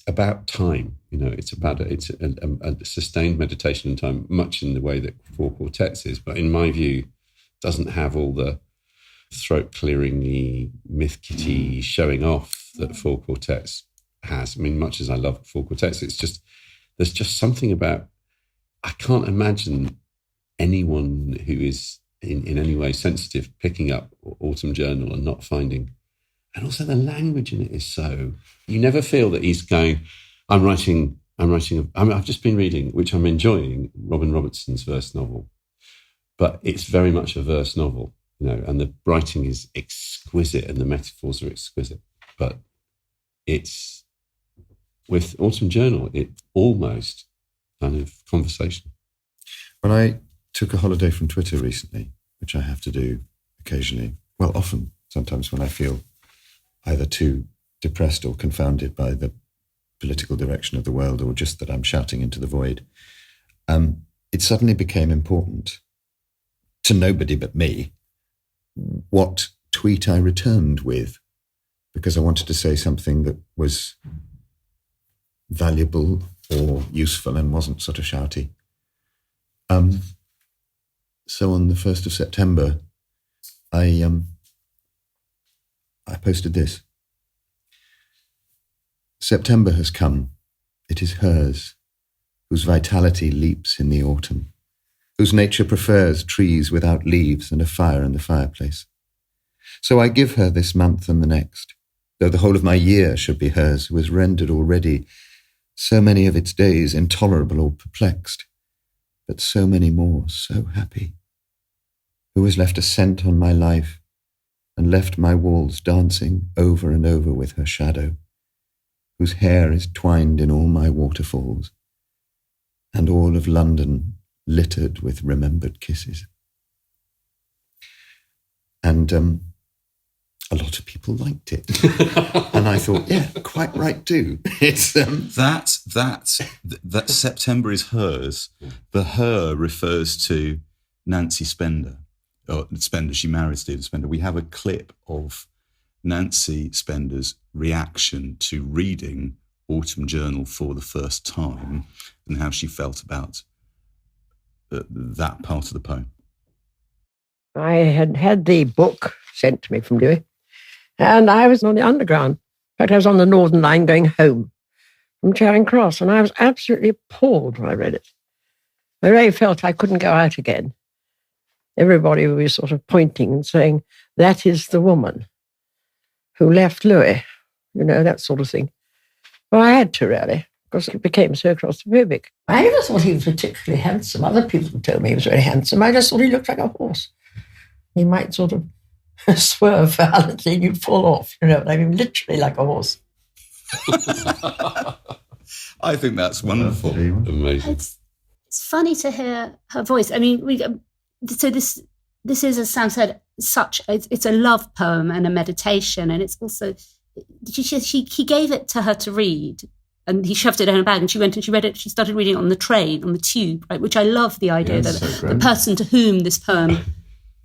G: about time. It's about a sustained meditation in time, much in the way that Four Quartets is. But in my view, doesn't have all the throat-clearing-y, myth-kitty showing off that Four Quartets has. I mean, much as I love Four Quartets, there's just something about, I can't imagine anyone who is in any way sensitive picking up Autumn Journal and not finding, and also the language in it is so, you never feel that he's going, I've just been reading, which I'm enjoying, Robin Robertson's verse novel, but it's very much a verse novel, and the writing is exquisite and the metaphors are exquisite, but it's, with Autumn Journal, it's almost kind of conversational.
J: When I took a holiday from Twitter recently, which I have to do occasionally, often, sometimes when I feel either too depressed or confounded by the political direction of the world, or just that I'm shouting into the void, it suddenly became important to nobody but me what tweet I returned with, because I wanted to say something that was valuable or useful and wasn't sort of shouty. So on the 1st of September, I posted this. September has come. It is hers, whose vitality leaps in the autumn, whose nature prefers trees without leaves and a fire in the fireplace. So I give her this month and the next, though the whole of my year should be hers, who has rendered already so many of its days intolerable or perplexed, but so many more so happy, who has left a scent on my life and left my walls dancing over and over with her shadow, whose hair is twined in all my waterfalls, and all of London littered with remembered kisses. And a lot of people liked it. And I thought, yeah, quite right too. It's
H: that September is hers. The her refers to Nancy Spender. She married Stephen Spender. We have a clip of Nancy Spender's reaction to reading Autumn Journal for the first time and how she felt about that part of the poem?
N: I had the book sent to me from Louis, and I was on the Underground. In fact, I was on the Northern Line going home from Charing Cross, and I was absolutely appalled when I read it. I really felt I couldn't go out again. Everybody was sort of pointing and saying, that is the woman who left Louis, that sort of thing. Well, I had to, really, because it became so claustrophobic. I never thought he was particularly handsome. Other people told me he was very handsome. I just thought he looked like a horse. He might sort of swerve violently and you'd fall off, I mean, literally like a horse.
H: I think that's wonderful.
G: Amazing.
I: It's funny to hear her voice. I mean, so this is, as Sam said, it's a love poem and a meditation, and it's also he gave it to her to read, and he shoved it in her bag, and she went and she read it. She started reading it on the train, on the tube, right? Which I love the idea that the person to whom this poem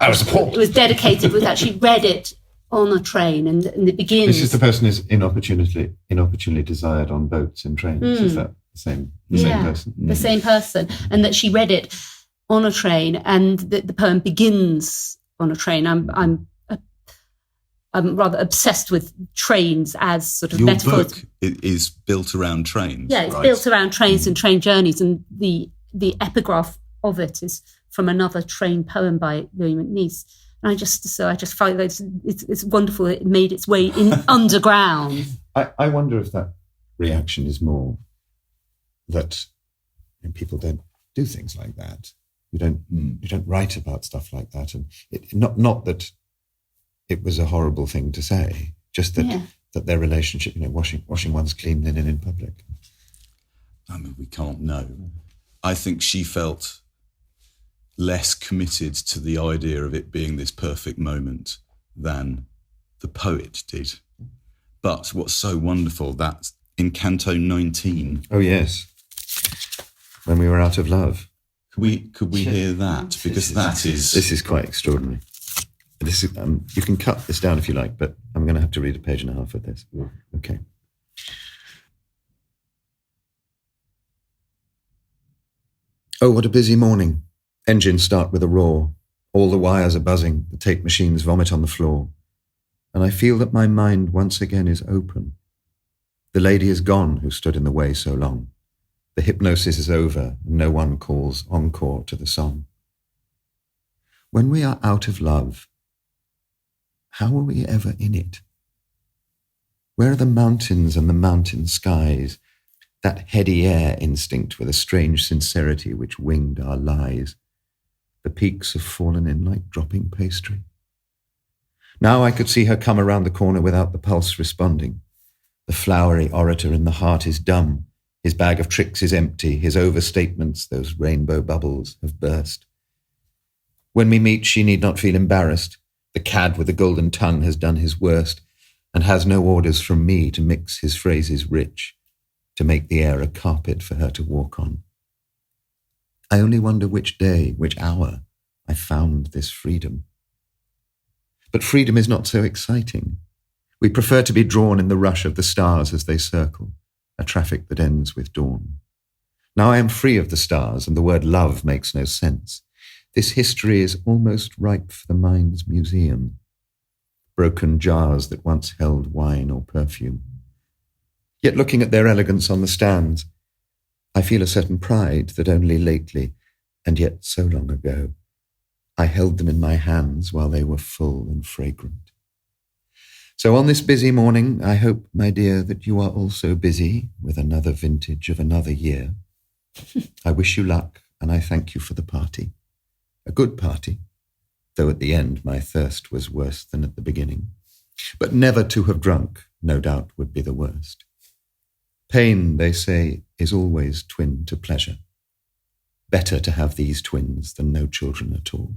I: was dedicated was actually read it on a train, and it begins.
J: This is the person who's inopportunely desired on boats and trains. Is that the same person?
I: The same person, and that she read it on a train, and the poem begins on a train. I'm rather obsessed with trains as sort of metaphors.
H: Your book is built around trains.
I: Yeah, it's built around trains and train journeys, and the epigraph of it is from another train poem by Louis MacNeice. And I just find that it's wonderful that it made its way in underground.
J: I wonder if that reaction is more that people don't do things like that. You don't write about stuff like that, and not that it was a horrible thing to say, just that their relationship, washing one's clean linen in public.
H: I mean, we can't know. I think she felt less committed to the idea of it being this perfect moment than the poet did. But what's so wonderful, that in Canto 19...
J: Oh, yes. When we were out of love.
H: Could we hear that? Because
J: This is quite extraordinary. This is, you can cut this down if you like, but I'm going to have to read a page and a half of this. Okay. Oh, what a busy morning. Engines start with a roar. All the wires are buzzing. The tape machines vomit on the floor. And I feel that my mind once again is open. The lady is gone who stood in the way so long. The hypnosis is over, and no one calls encore to the song. When we are out of love, how are we ever in it? Where are the mountains and the mountain skies, that heady air instinct with a strange sincerity which winged our lies? The peaks have fallen in like dropping pastry. Now I could see her come around the corner without the pulse responding. The flowery orator in the heart is dumb. His bag of tricks is empty. His overstatements, those rainbow bubbles, have burst. When we meet, she need not feel embarrassed. The cad with the golden tongue has done his worst and has no orders from me to mix his phrases rich, to make the air a carpet for her to walk on. I only wonder which day, which hour I found this freedom. But freedom is not so exciting. We prefer to be drawn in the rush of the stars as they circle, a traffic that ends with dawn. Now I am free of the stars, and the word love makes no sense. This history is almost ripe for the mind's museum. Broken jars that once held wine or perfume. Yet looking at their elegance on the stands, I feel a certain pride that only lately, and yet so long ago, I held them in my hands while they were full and fragrant. So on this busy morning, I hope, my dear, that you are also busy with another vintage of another year. I wish you luck, and I thank you for the party. A good party, though at the end my thirst was worse than at the beginning. But never to have drunk, no doubt, would be the worst. Pain, they say, is always twin to pleasure. Better to have these twins than no children at all.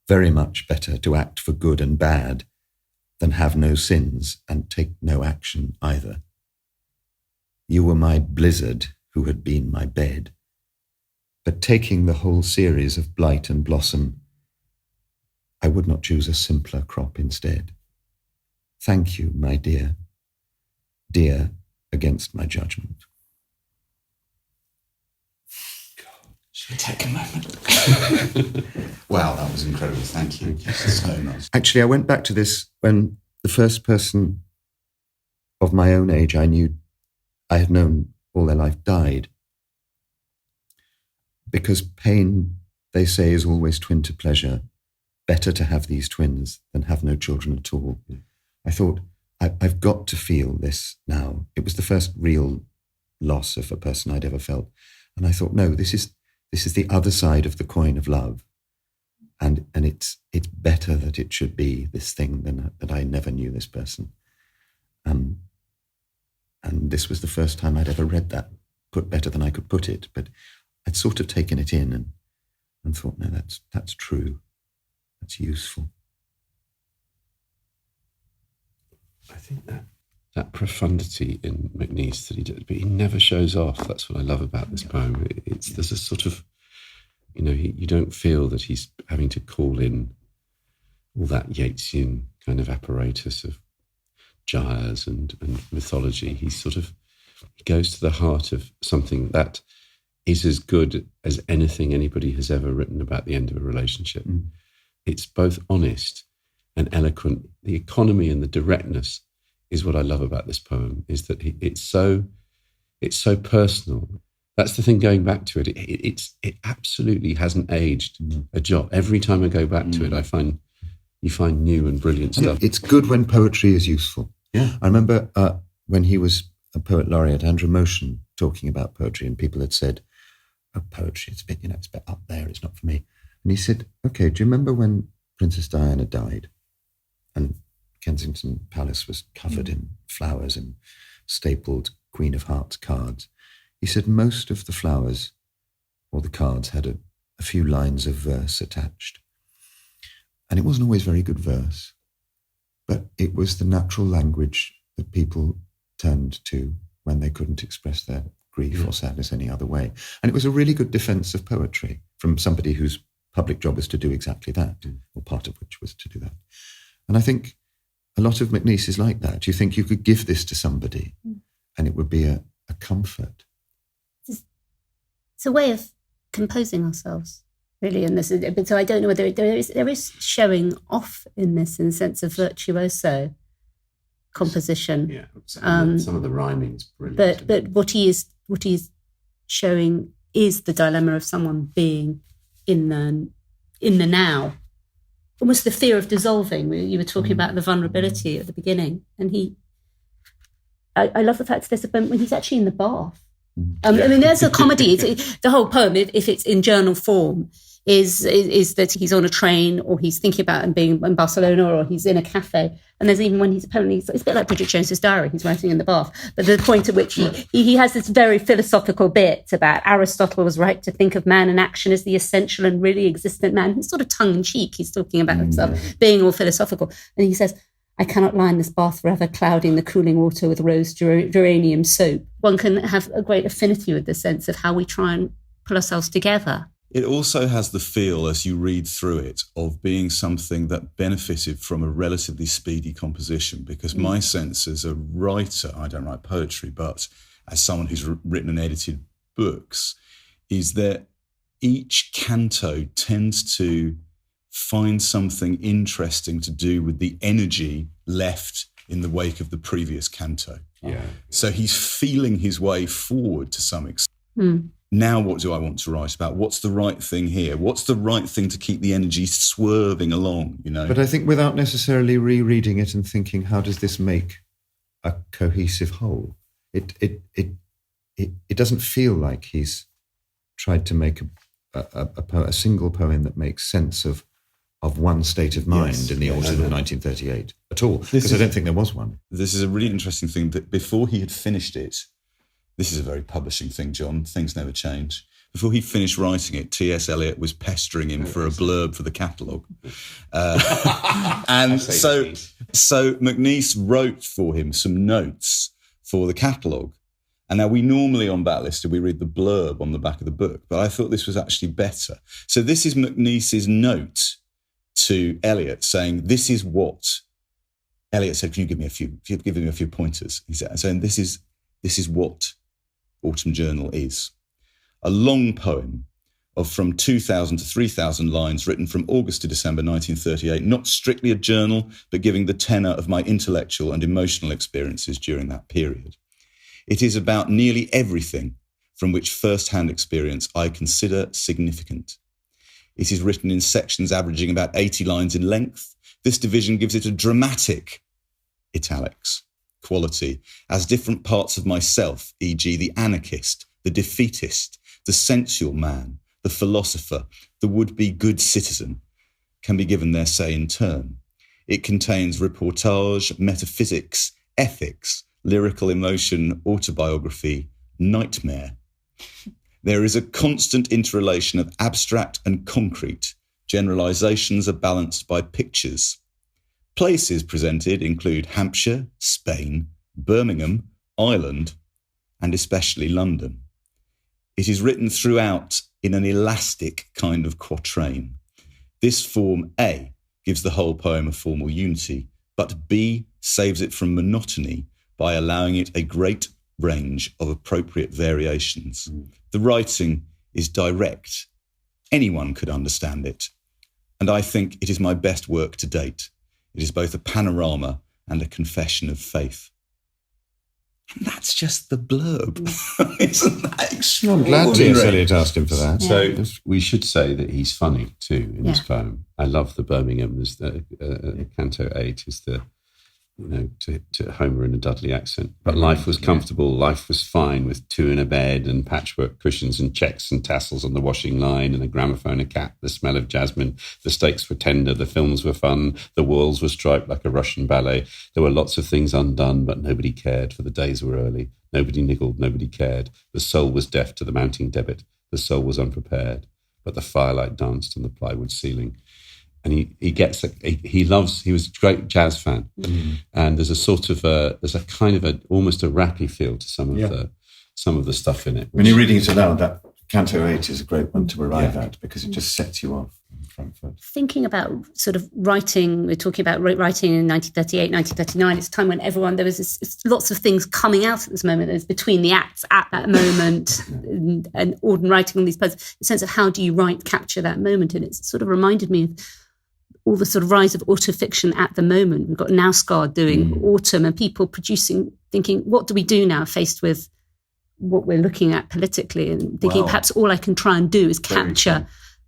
J: Very much better to act for good and bad than have no sins and take no action either. You were my blizzard who had been my bed, but taking the whole series of blight and blossom, I would not choose a simpler crop instead. Thank you, my dear, against my judgment.
H: Take a moment. Wow, that was incredible. Thank you. So nice.
J: Actually, I went back to this when the first person of my own age I had known all their life died. Because pain, they say, is always twin to pleasure. Better to have these twins than have no children at all. I thought, I've got to feel this now. It was the first real loss of a person I'd ever felt. And I thought, no, this is the other side of the coin of love. And it's better that it should be this thing than that I never knew this person. And this was the first time I'd ever read that, put better than I could put it. But I'd sort of taken it in and thought, no, that's true. That's useful.
G: I think that profundity in MacNeice that he did, but he never shows off. That's what I love about this poem. There's a sort of, you don't feel that he's having to call in all that Yeatsian kind of apparatus of gyres and mythology. He goes to the heart of something that is as good as anything anybody has ever written about the end of a relationship. Mm. It's both honest and eloquent. The economy and the directness is what I love about this poem, is that it's so personal. That's the thing, going back to it. It absolutely hasn't aged a jot. Every time I go back to it, you find new and brilliant stuff.
J: It's good when poetry is useful. Yeah. I remember when he was a poet laureate, Andrew Motion, talking about poetry, and people had said, "Oh, poetry, it's a bit, it's a bit up there. It's not for me." And he said, "Okay, do you remember when Princess Diana died, and Kensington Palace was covered in flowers and stapled Queen of Hearts cards?" He said most of the flowers or the cards had a few lines of verse attached. And it wasn't always very good verse, but it was the natural language that people turned to when they couldn't express their grief or sadness any other way. And it was a really good defense of poetry from somebody whose public job was to do exactly that, or part of which was to do that. And I think a lot of MacNeice is like that. You think you could give this to somebody and it would be a comfort.
I: It's a way of composing ourselves, really, in this. But so I don't know whether there is showing off in this, in the sense of virtuoso composition.
G: Yeah, some of the rhyming's brilliant.
I: But what he is showing is the dilemma of someone being in the now, almost the fear of dissolving. You were talking about the vulnerability at the beginning, and I love the fact that there's a moment when he's actually in the bath. I mean, there's a comedy. The whole poem, if it's in journal form, is that he's on a train, or he's thinking about being in Barcelona, or he's in a cafe. And there's even when it's a bit like Bridget Jones's diary, he's writing in the bath. But the point at which he has this very philosophical bit about Aristotle was right to think of man in action as the essential and really existent man. He's sort of tongue in cheek. He's talking about himself being all philosophical. And he says, "I cannot lie in this bath forever, clouding the cooling water with rose geranium soap." One can have a great affinity with the sense of how we try and pull ourselves together.
H: It also has the feel, as you read through it, of being something that benefited from a relatively speedy composition, because my sense as a writer, I don't write poetry, but as someone who's written and edited books, is that each canto tends to find something interesting to do with the energy left in the wake of the previous canto.
G: Yeah.
H: So he's feeling his way forward to some extent. Now what do I want to write about? What's the right thing here? What's the right thing to keep the energy swerving along, But
J: I think without necessarily rereading it and thinking, how does this make a cohesive whole? It doesn't feel like he's tried to make a single poem that makes sense of one state of mind in the autumn of 1938 at all, because I don't think there was one.
H: This is a really interesting thing, that before he had finished it, this is a very publishing thing, John, things never change. Before he finished writing it, T.S. Eliot was pestering him for a blurb for the catalogue. And so MacNeice wrote for him some notes for the catalogue. And now we normally on Backlisted, we read the blurb on the back of the book, but I thought this was actually better. So this is MacNeice's note to Eliot saying, this is what Eliot said. Can you give me a few pointers? He said, and this is what Autumn Journal is. A long poem of from 2,000 to 3,000 lines written from August to December 1938, not strictly a journal, but giving the tenor of my intellectual and emotional experiences during that period. It is about nearly everything from which first-hand experience I consider significant. It is written in sections averaging about 80 lines in length. This division gives it a dramatic, italics, quality, as different parts of myself, e.g. the anarchist, the defeatist, the sensual man, the philosopher, the would-be good citizen, can be given their say in turn. It contains reportage, metaphysics, ethics, lyrical emotion, autobiography, nightmare. There is a constant interrelation of abstract and concrete. Generalizations are balanced by pictures. Places presented include Hampshire, Spain, Birmingham, Ireland, and especially London. It is written throughout in an elastic kind of quatrain. This form A gives the whole poem a formal unity, but B saves it from monotony by allowing it a great range of appropriate variations. The writing is direct. Anyone could understand it. And I think it is my best work to date. It is both a panorama and a confession of faith. And that's just the blurb. Isn't that extraordinary?
G: I'm glad T.S. Eliot asked him for that.
B: Yeah. So we should say that he's funny too in this poem. I love the Birmingham. There's the Canto 8 is the, to Homer in a Dudley accent. But life was comfortable. Life was fine with two in a bed and patchwork cushions and checks and tassels on the washing line and a gramophone, a cat, the smell of jasmine. The steaks were tender. The films were fun. The walls were striped like a Russian ballet. There were lots of things undone, but nobody cared, for the days were early. Nobody niggled. Nobody cared. The soul was deaf to the mounting debit. The soul was unprepared. But the firelight danced on the plywood ceiling. And he was a great jazz fan. And there's a sort of almost a rappy feel to some of the stuff in it.
J: When you're reading it aloud, that Canto 8 is a great one to arrive at because it just sets you off on the front foot.
I: Thinking about sort of writing, we're talking about writing in 1938, 1939. It's a time when there was lots of things coming out at this moment. There's between the acts at that moment and Auden writing on these poems. The sense of how do you capture that moment? And it sort of reminded me of all the sort of rise of autofiction at the moment. We've got Nausgaard doing Autumn and people producing, thinking, what do we do now faced with what we're looking at politically, and thinking perhaps all I can try and do is capture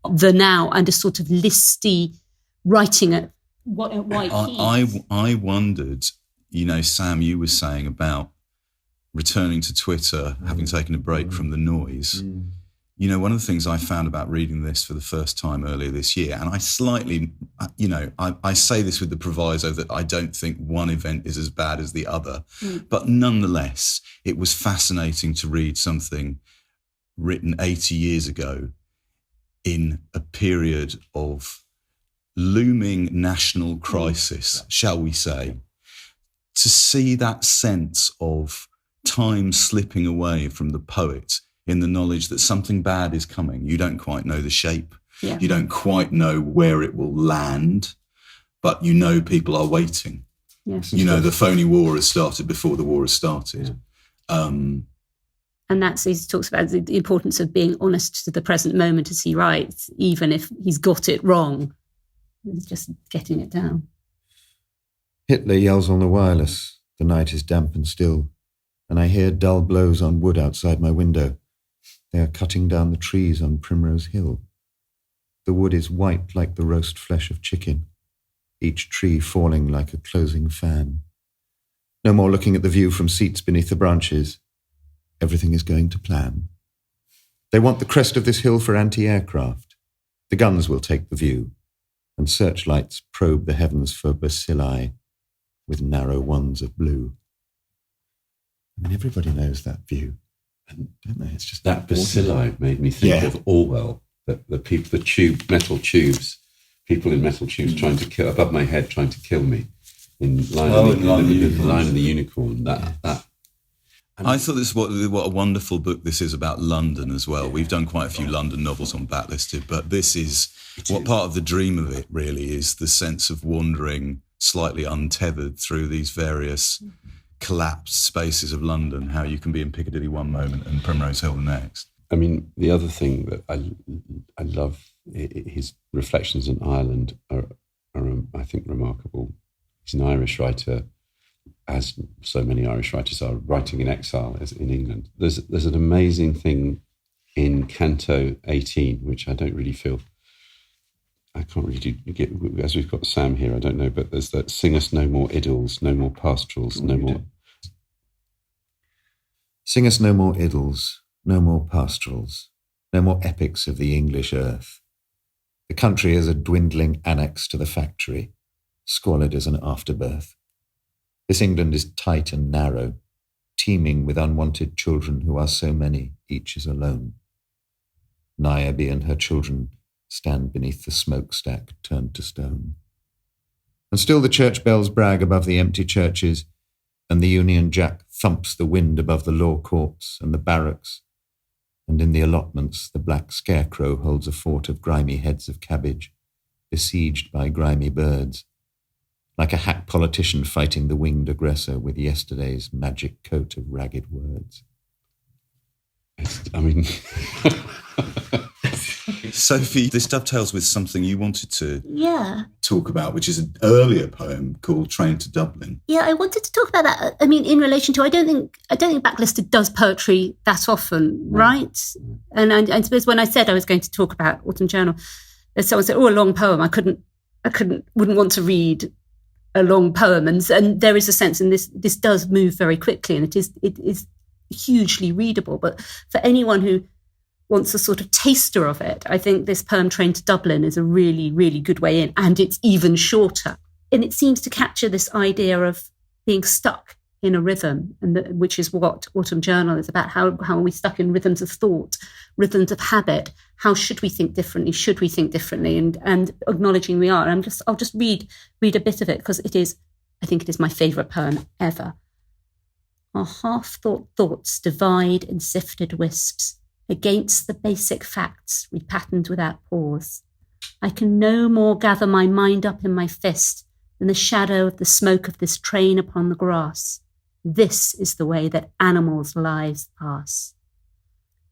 I: the now and a sort of listy writing at white keys.
H: I wondered, Sam, you were saying about returning to Twitter, having taken a break from the noise. One of the things I found about reading this for the first time earlier this year, and I slightly, I say this with the proviso that I don't think one event is as bad as the other, but nonetheless, it was fascinating to read something written 80 years ago in a period of looming national crisis, shall we say, to see that sense of time slipping away from the poet in the knowledge that something bad is coming. You don't quite know the shape. Yeah. You don't quite know where it will land, but people are waiting.
I: Yes.
H: The phony war has started before the war has started.
I: Yeah. And he talks about the importance of being honest to the present moment as he writes, even if he's got it wrong. It's just getting it down.
J: Hitler yells on the wireless. The night is damp and still, and I hear dull blows on wood outside my window. They are cutting down the trees on Primrose Hill. The wood is white like the roast flesh of chicken, each tree falling like a closing fan. No more looking at the view from seats beneath the branches. Everything is going to plan. They want the crest of this hill for anti-aircraft. The guns will take the view, and searchlights probe the heavens for bacilli with narrow wands of blue. Everybody knows that view. And don't they? It's just
G: that bacilli made me think of Orwell. The metal tubes, people in metal tubes trying to kill above my head, trying to kill me. In Line of the Unicorn.
H: I thought this what a wonderful book this is about London as well. We've done quite a few London novels on Backlisted, but this is part of the dream of it. Really, is the sense of wandering slightly untethered through these various collapsed spaces of London, how you can be in Piccadilly one moment and Primrose Hill the next.
G: I mean, the other thing that I love, his reflections on Ireland are I think, remarkable. He's an Irish writer, as so many Irish writers are, writing in exile as in England. There's an amazing thing in Canto 18, which I don't really feel, I can't really get, as we've got Sam here, I don't know, but there's that sing us no more idylls, no more pastorals, no more...
J: Sing us no more idylls, no more pastorals, no more epics of the English earth. The country is a dwindling annex to the factory, squalid as an afterbirth. This England is tight and narrow, teeming with unwanted children who are so many, each is alone. Niobe and her children stand beneath the smokestack turned to stone. And still the church bells brag above the empty churches, and the Union Jack thumps the wind above the law courts and the barracks, and in the allotments the black scarecrow holds a fort of grimy heads of cabbage, besieged by grimy birds, like a hack politician fighting the winged aggressor with yesterday's magic coat of ragged words.
G: I mean...
H: Sophie, this dovetails with something you wanted to
I: Yeah.
H: talk about, which is an earlier poem called Train to Dublin.
I: Yeah, I wanted to talk about that. I mean, in relation to, I don't think Backlisted does poetry that often, right? And I suppose when I said I was going to talk about Autumn Journal, someone said, "Oh, a long poem." Wouldn't want to read a long poem, and there is a sense in this does move very quickly, and it is hugely readable. But for anyone who wants a sort of taster of it, I think this poem Train to Dublin is a really, really good way in, and it's even shorter. And it seems to capture this idea of being stuck in a rhythm, and which is what Autumn Journal is about. How are we stuck in rhythms of thought, rhythms of habit? How should we think differently? Should we think differently? And acknowledging we are. And I'll just read a bit of it, because I think it is my favourite poem ever. Our half-thought thoughts divide in sifted wisps, against the basic facts repatterned without pause. I can no more gather my mind up in my fist than the shadow of the smoke of this train upon the grass. This is the way that animals' lives pass.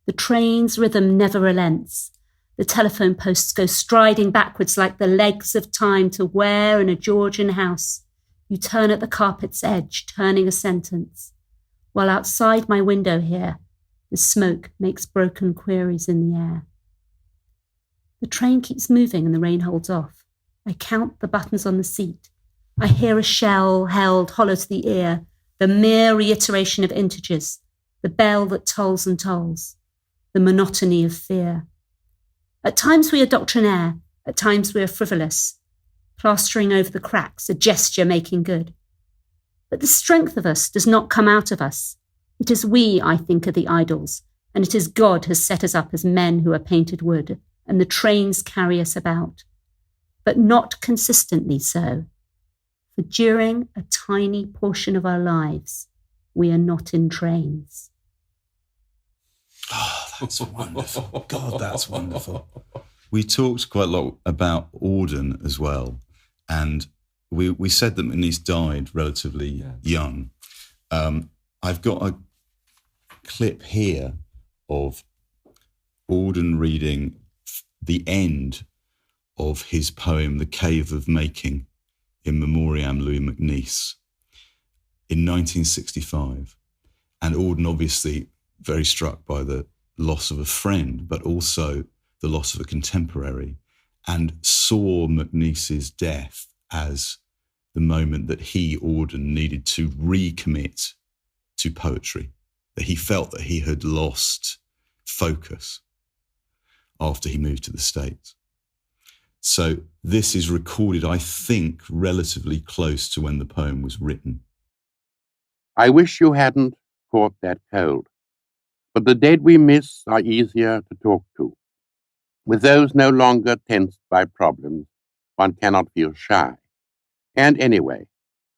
I: The train's rhythm never relents. The telephone posts go striding backwards like the legs of time to where in a Georgian house you turn at the carpet's edge, turning a sentence, while outside my window here the smoke makes broken queries in the air. The train keeps moving and the rain holds off. I count the buttons on the seat. I hear a shell held hollow to the ear, the mere reiteration of integers, the bell that tolls and tolls, the monotony of fear. At times we are doctrinaire, at times we are frivolous, plastering over the cracks, a gesture making good. But the strength of us does not come out of us. It is we, I think, are the idols, and it is God has set us up as men who are painted wood, and the trains carry us about. But not consistently so. For during a tiny portion of our lives, we are not in trains.
H: Oh, that's wonderful. God, that's wonderful. We talked quite a lot about Auden as well, and we said that MacNeice died relatively young. I've got a clip here of Auden reading the end of his poem, The Cave of Making, in Memoriam Louis MacNeice, in 1965. And Auden obviously very struck by the loss of a friend, but also the loss of a contemporary, and saw MacNeice's death as the moment that he, Auden, needed to recommit to poetry, that he felt that he had lost focus after he moved to the States. So this is recorded, I think, relatively close to when the poem was written.
O: I wish you hadn't caught that cold, but the dead we miss are easier to talk to. With those no longer tensed by problems, one cannot feel shy. And anyway,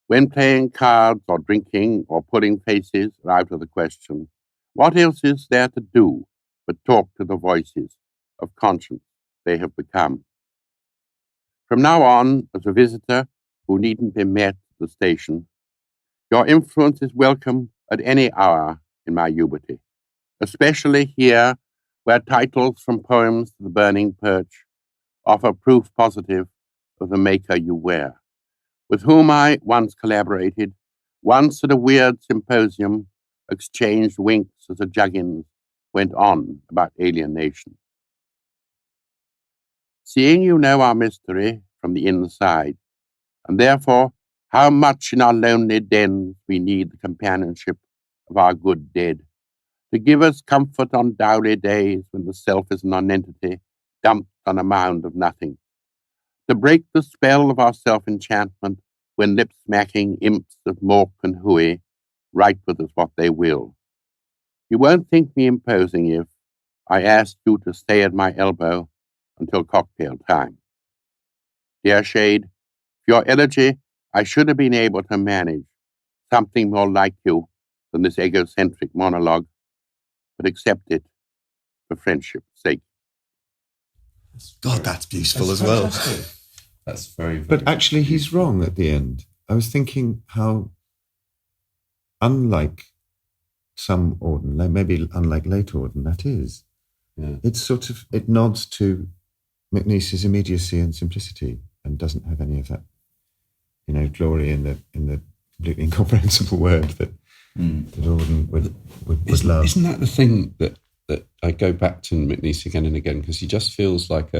O: when playing cards or drinking or putting faces are out of the question, what else is there to do but talk to the voices of conscience they have become? From now on, as a visitor who needn't be met at the station, your influence is welcome at any hour in my ubity, especially here where titles from poems to the burning perch offer proof positive of the maker you wear, with whom I once collaborated, once at a weird symposium, exchanged winks as the juggins went on about alienation. Seeing you know our mystery from the inside, and therefore how much in our lonely dens we need the companionship of our good dead, to give us comfort on dowly days when the self is a nonentity dumped on a mound of nothing, to break the spell of our self-enchantment when lip-smacking imps of Mork and Hooey write with us what they will. You won't think me imposing if I asked you to stay at my elbow until cocktail time. Dear Shade, for your elegy, I should have been able to manage something more like you than this egocentric monologue, but accept it for friendship's sake.
H: God, that's beautiful as well.
G: That's very, very
J: But actually, he's wrong at the end. I was thinking how, unlike some Auden, maybe unlike late Auden, that is.
G: Yeah.
J: It's sort of, it nods to MacNeice's immediacy and simplicity and doesn't have any of that, glory in the completely incomprehensible word that Auden would love.
G: Isn't that the thing that I go back to MacNeice again and again, because he just feels like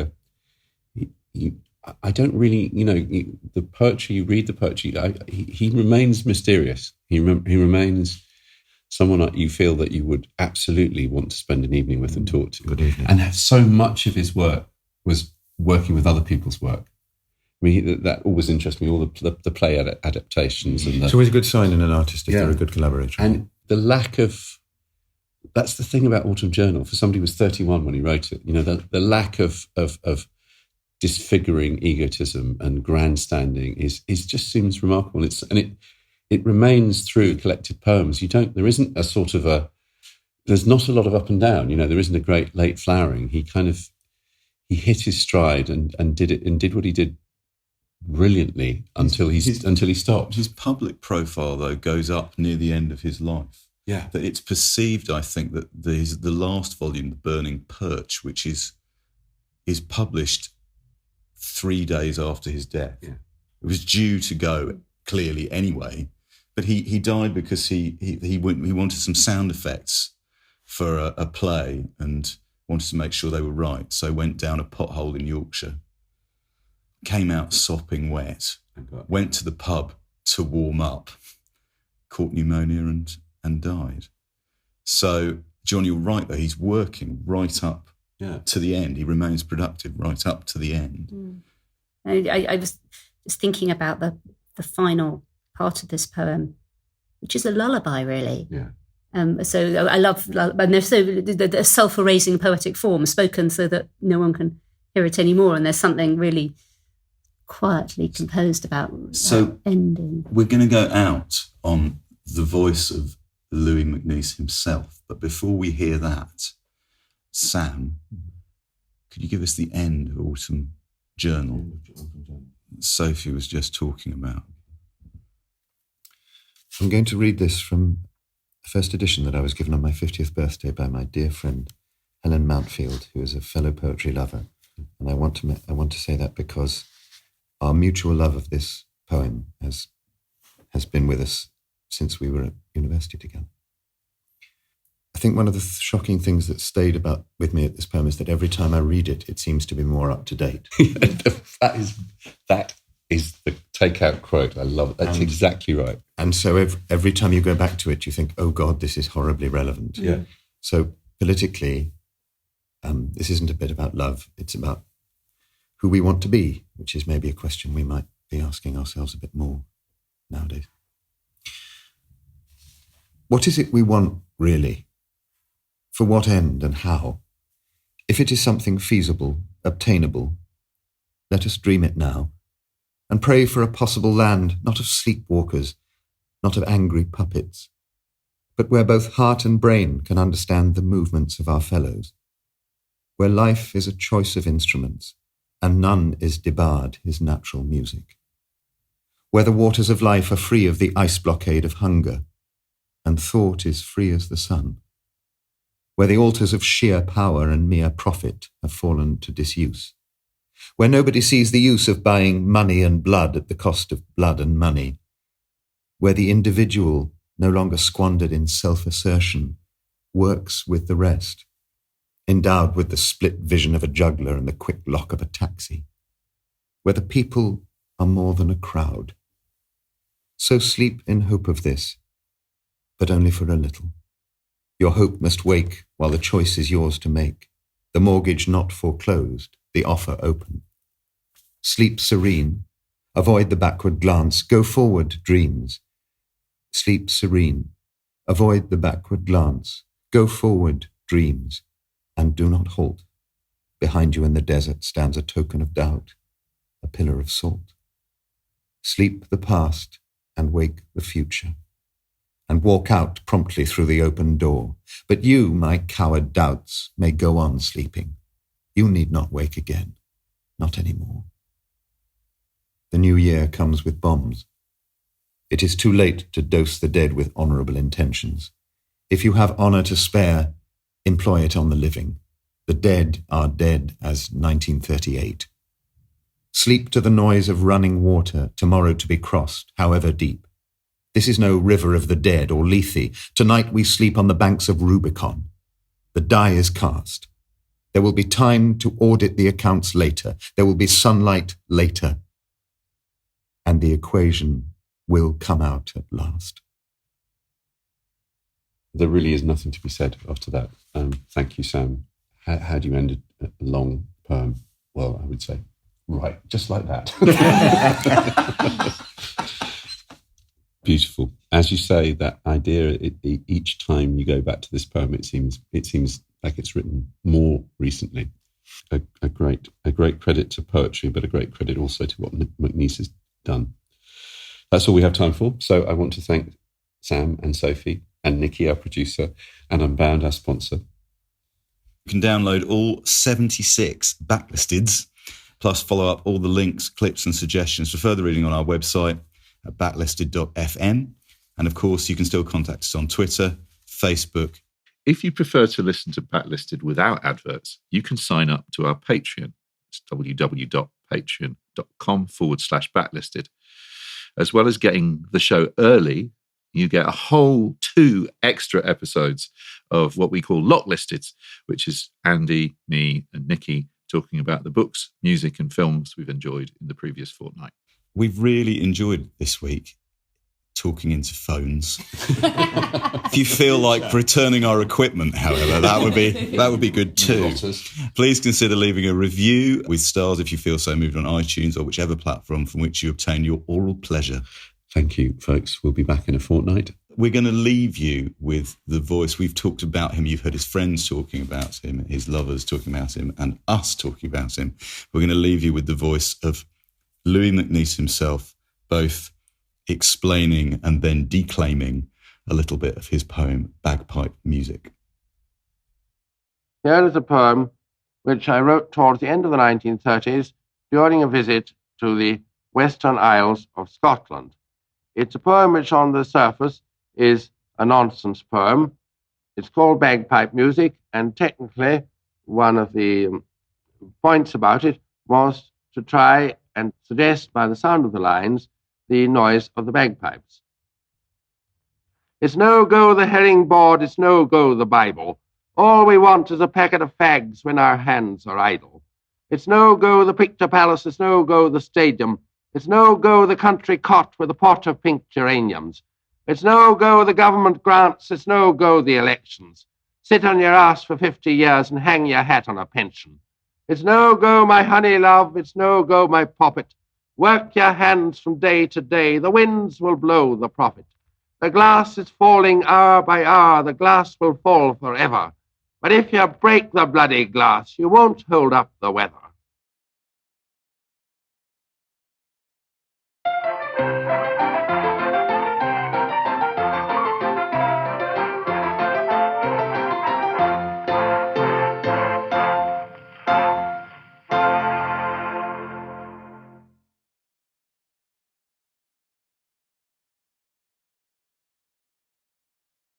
G: I don't really, the poetry, you read the poetry, he remains mysterious. He remains someone that you feel that you would absolutely want to spend an evening with and talk to.
J: Good evening.
G: And so much of his work was working with other people's work. I mean, that always interests me, all the play adaptations. And
J: it's always a good sign in an artist if they're a good collaborator.
G: And the lack of, that's the thing about Autumn Journal, for somebody who was 31 when he wrote it, the lack of disfiguring egotism and grandstanding is just seems remarkable. It remains through collected poems. There's not a lot of up and down. There isn't a great late flowering. He hit his stride and did what he did brilliantly until he stopped.
H: His public profile, though, goes up near the end of his life.
G: Yeah,
H: that it's perceived, I think, that the last volume, The Burning Perch, which is published 3 days after his death.
G: Yeah.
H: It was due to go clearly anyway, but he died because he wanted some sound effects for a play and wanted to make sure they were right. So went down a pothole in Yorkshire, came out sopping wet, went to the pub to warm up, caught pneumonia and died. So, John, you're right, though. He's working right up to the end. He remains productive right up to the end.
I: I was just thinking about the final part of this poem, which is a lullaby, really.
G: Yeah.
I: So I love, and they're so the self-erasing poetic form, spoken so that no one can hear it anymore. And there's something really quietly composed about ending.
H: We're going to go out on the voice of Louis MacNeice himself. But before we hear that, Sam, could you give us the end of Autumn Journal Sophie was just talking about?
J: I'm going to read this from the first edition that I was given on my 50th birthday by my dear friend Helen Mountfield, who is a fellow poetry lover. And I want to say that because our mutual love of this poem has been with us since we were at university together. I think one of the shocking things that stayed with me at this poem is that every time I read it, it seems to be more up to date.
G: That is the takeout quote. I love it. That's exactly right.
J: And so every time you go back to it, you think, oh God, this is horribly relevant.
G: Yeah.
J: So politically, this isn't a bit about love. It's about who we want to be, which is maybe a question we might be asking ourselves a bit more nowadays. What is it we want, really? For what end and how? If it is something feasible, obtainable, let us dream it now, and pray for a possible land, not of sleepwalkers, not of angry puppets, but where both heart and brain can understand the movements of our fellows, where life is a choice of instruments, and none is debarred his natural music, where the waters of life are free of the ice blockade of hunger, and thought is free as the sun, where the altars of sheer power and mere profit have fallen to disuse, where nobody sees the use of buying money and blood at the cost of blood and money, where the individual, no longer squandered in self-assertion, works with the rest, endowed with the split vision of a juggler and the quick lock of a taxi, where the people are more than a crowd. So sleep in hope of this, but only for a little. Your hope must wake while the choice is yours to make, the mortgage not foreclosed, the offer open. Sleep serene, avoid the backward glance, go forward, dreams. Sleep serene, avoid the backward glance, go forward, dreams, and do not halt. Behind you in the desert stands a token of doubt, a pillar of salt. Sleep the past and wake the future, and walk out promptly through the open door. But you, my coward doubts, may go on sleeping. You need not wake again, not anymore. The new year comes with bombs. It is too late to dose the dead with honourable intentions. If you have honour to spare, employ it on the living. The dead are dead as 1938. Sleep to the noise of running water, tomorrow to be crossed, however deep. This is no river of the dead or Lethe. Tonight we sleep on the banks of Rubicon. The die is cast. There will be time to audit the accounts later. There will be sunlight later. And the equation will come out at last.
G: There really is nothing to be said after that. Thank you, Sam. How do you end a long poem? Well, I would say, right, just like that. Beautiful. As you say, that idea, each time you go back to this poem, it seems like it's written more recently. A great credit to poetry, but a great credit also to what MacNeice has done. That's all we have time for. So I want to thank Sam and Sophie and Nikki, our producer, and Unbound, our sponsor.
H: You can download all 76 backlisteds, plus follow up all the links, clips and suggestions for further reading on our website at backlisted.fm. And of course, you can still contact us on Twitter, Facebook.
B: If you prefer to listen to Backlisted without adverts, you can sign up to our Patreon. It's www.patreon.com/backlisted. As well as getting the show early, you get a whole 2 extra episodes of what we call Locklisteds, which is Andy, me, and Nikki talking about the books, music, and films we've enjoyed in the previous fortnight.
H: We've really enjoyed this week talking into phones. If you feel like returning our equipment, however, that would be good too. Please consider leaving a review with stars if you feel so moved on iTunes or whichever platform from which you obtain your oral pleasure.
G: Thank you, folks. We'll be back in a fortnight.
H: We're going to leave you with the voice. We've talked about him. You've heard his friends talking about him, his lovers talking about him, and us talking about him. We're going to leave you with the voice of Louis MacNeice himself, both explaining and then declaiming a little bit of his poem, Bagpipe Music.
O: Here is a poem which I wrote towards the end of the 1930s during a visit to the Western Isles of Scotland. It's a poem which on the surface is a nonsense poem. It's called Bagpipe Music, and technically one of the points about it was to try and suggest by the sound of the lines the noise of the bagpipes. It's no go the herring board, it's no go the Bible. All we want is a packet of fags when our hands are idle. It's no go the picture palace, it's no go the stadium. It's no go the country cot with a pot of pink geraniums. It's no go the government grants, it's no go the elections. Sit on your ass for 50 years and hang your hat on a pension. It's no go my honey love, it's no go my poppet. Work your hands from day to day, the winds will blow the profit. The glass is falling hour by hour, the glass will fall forever. But if you break the bloody glass, you won't hold up the weather.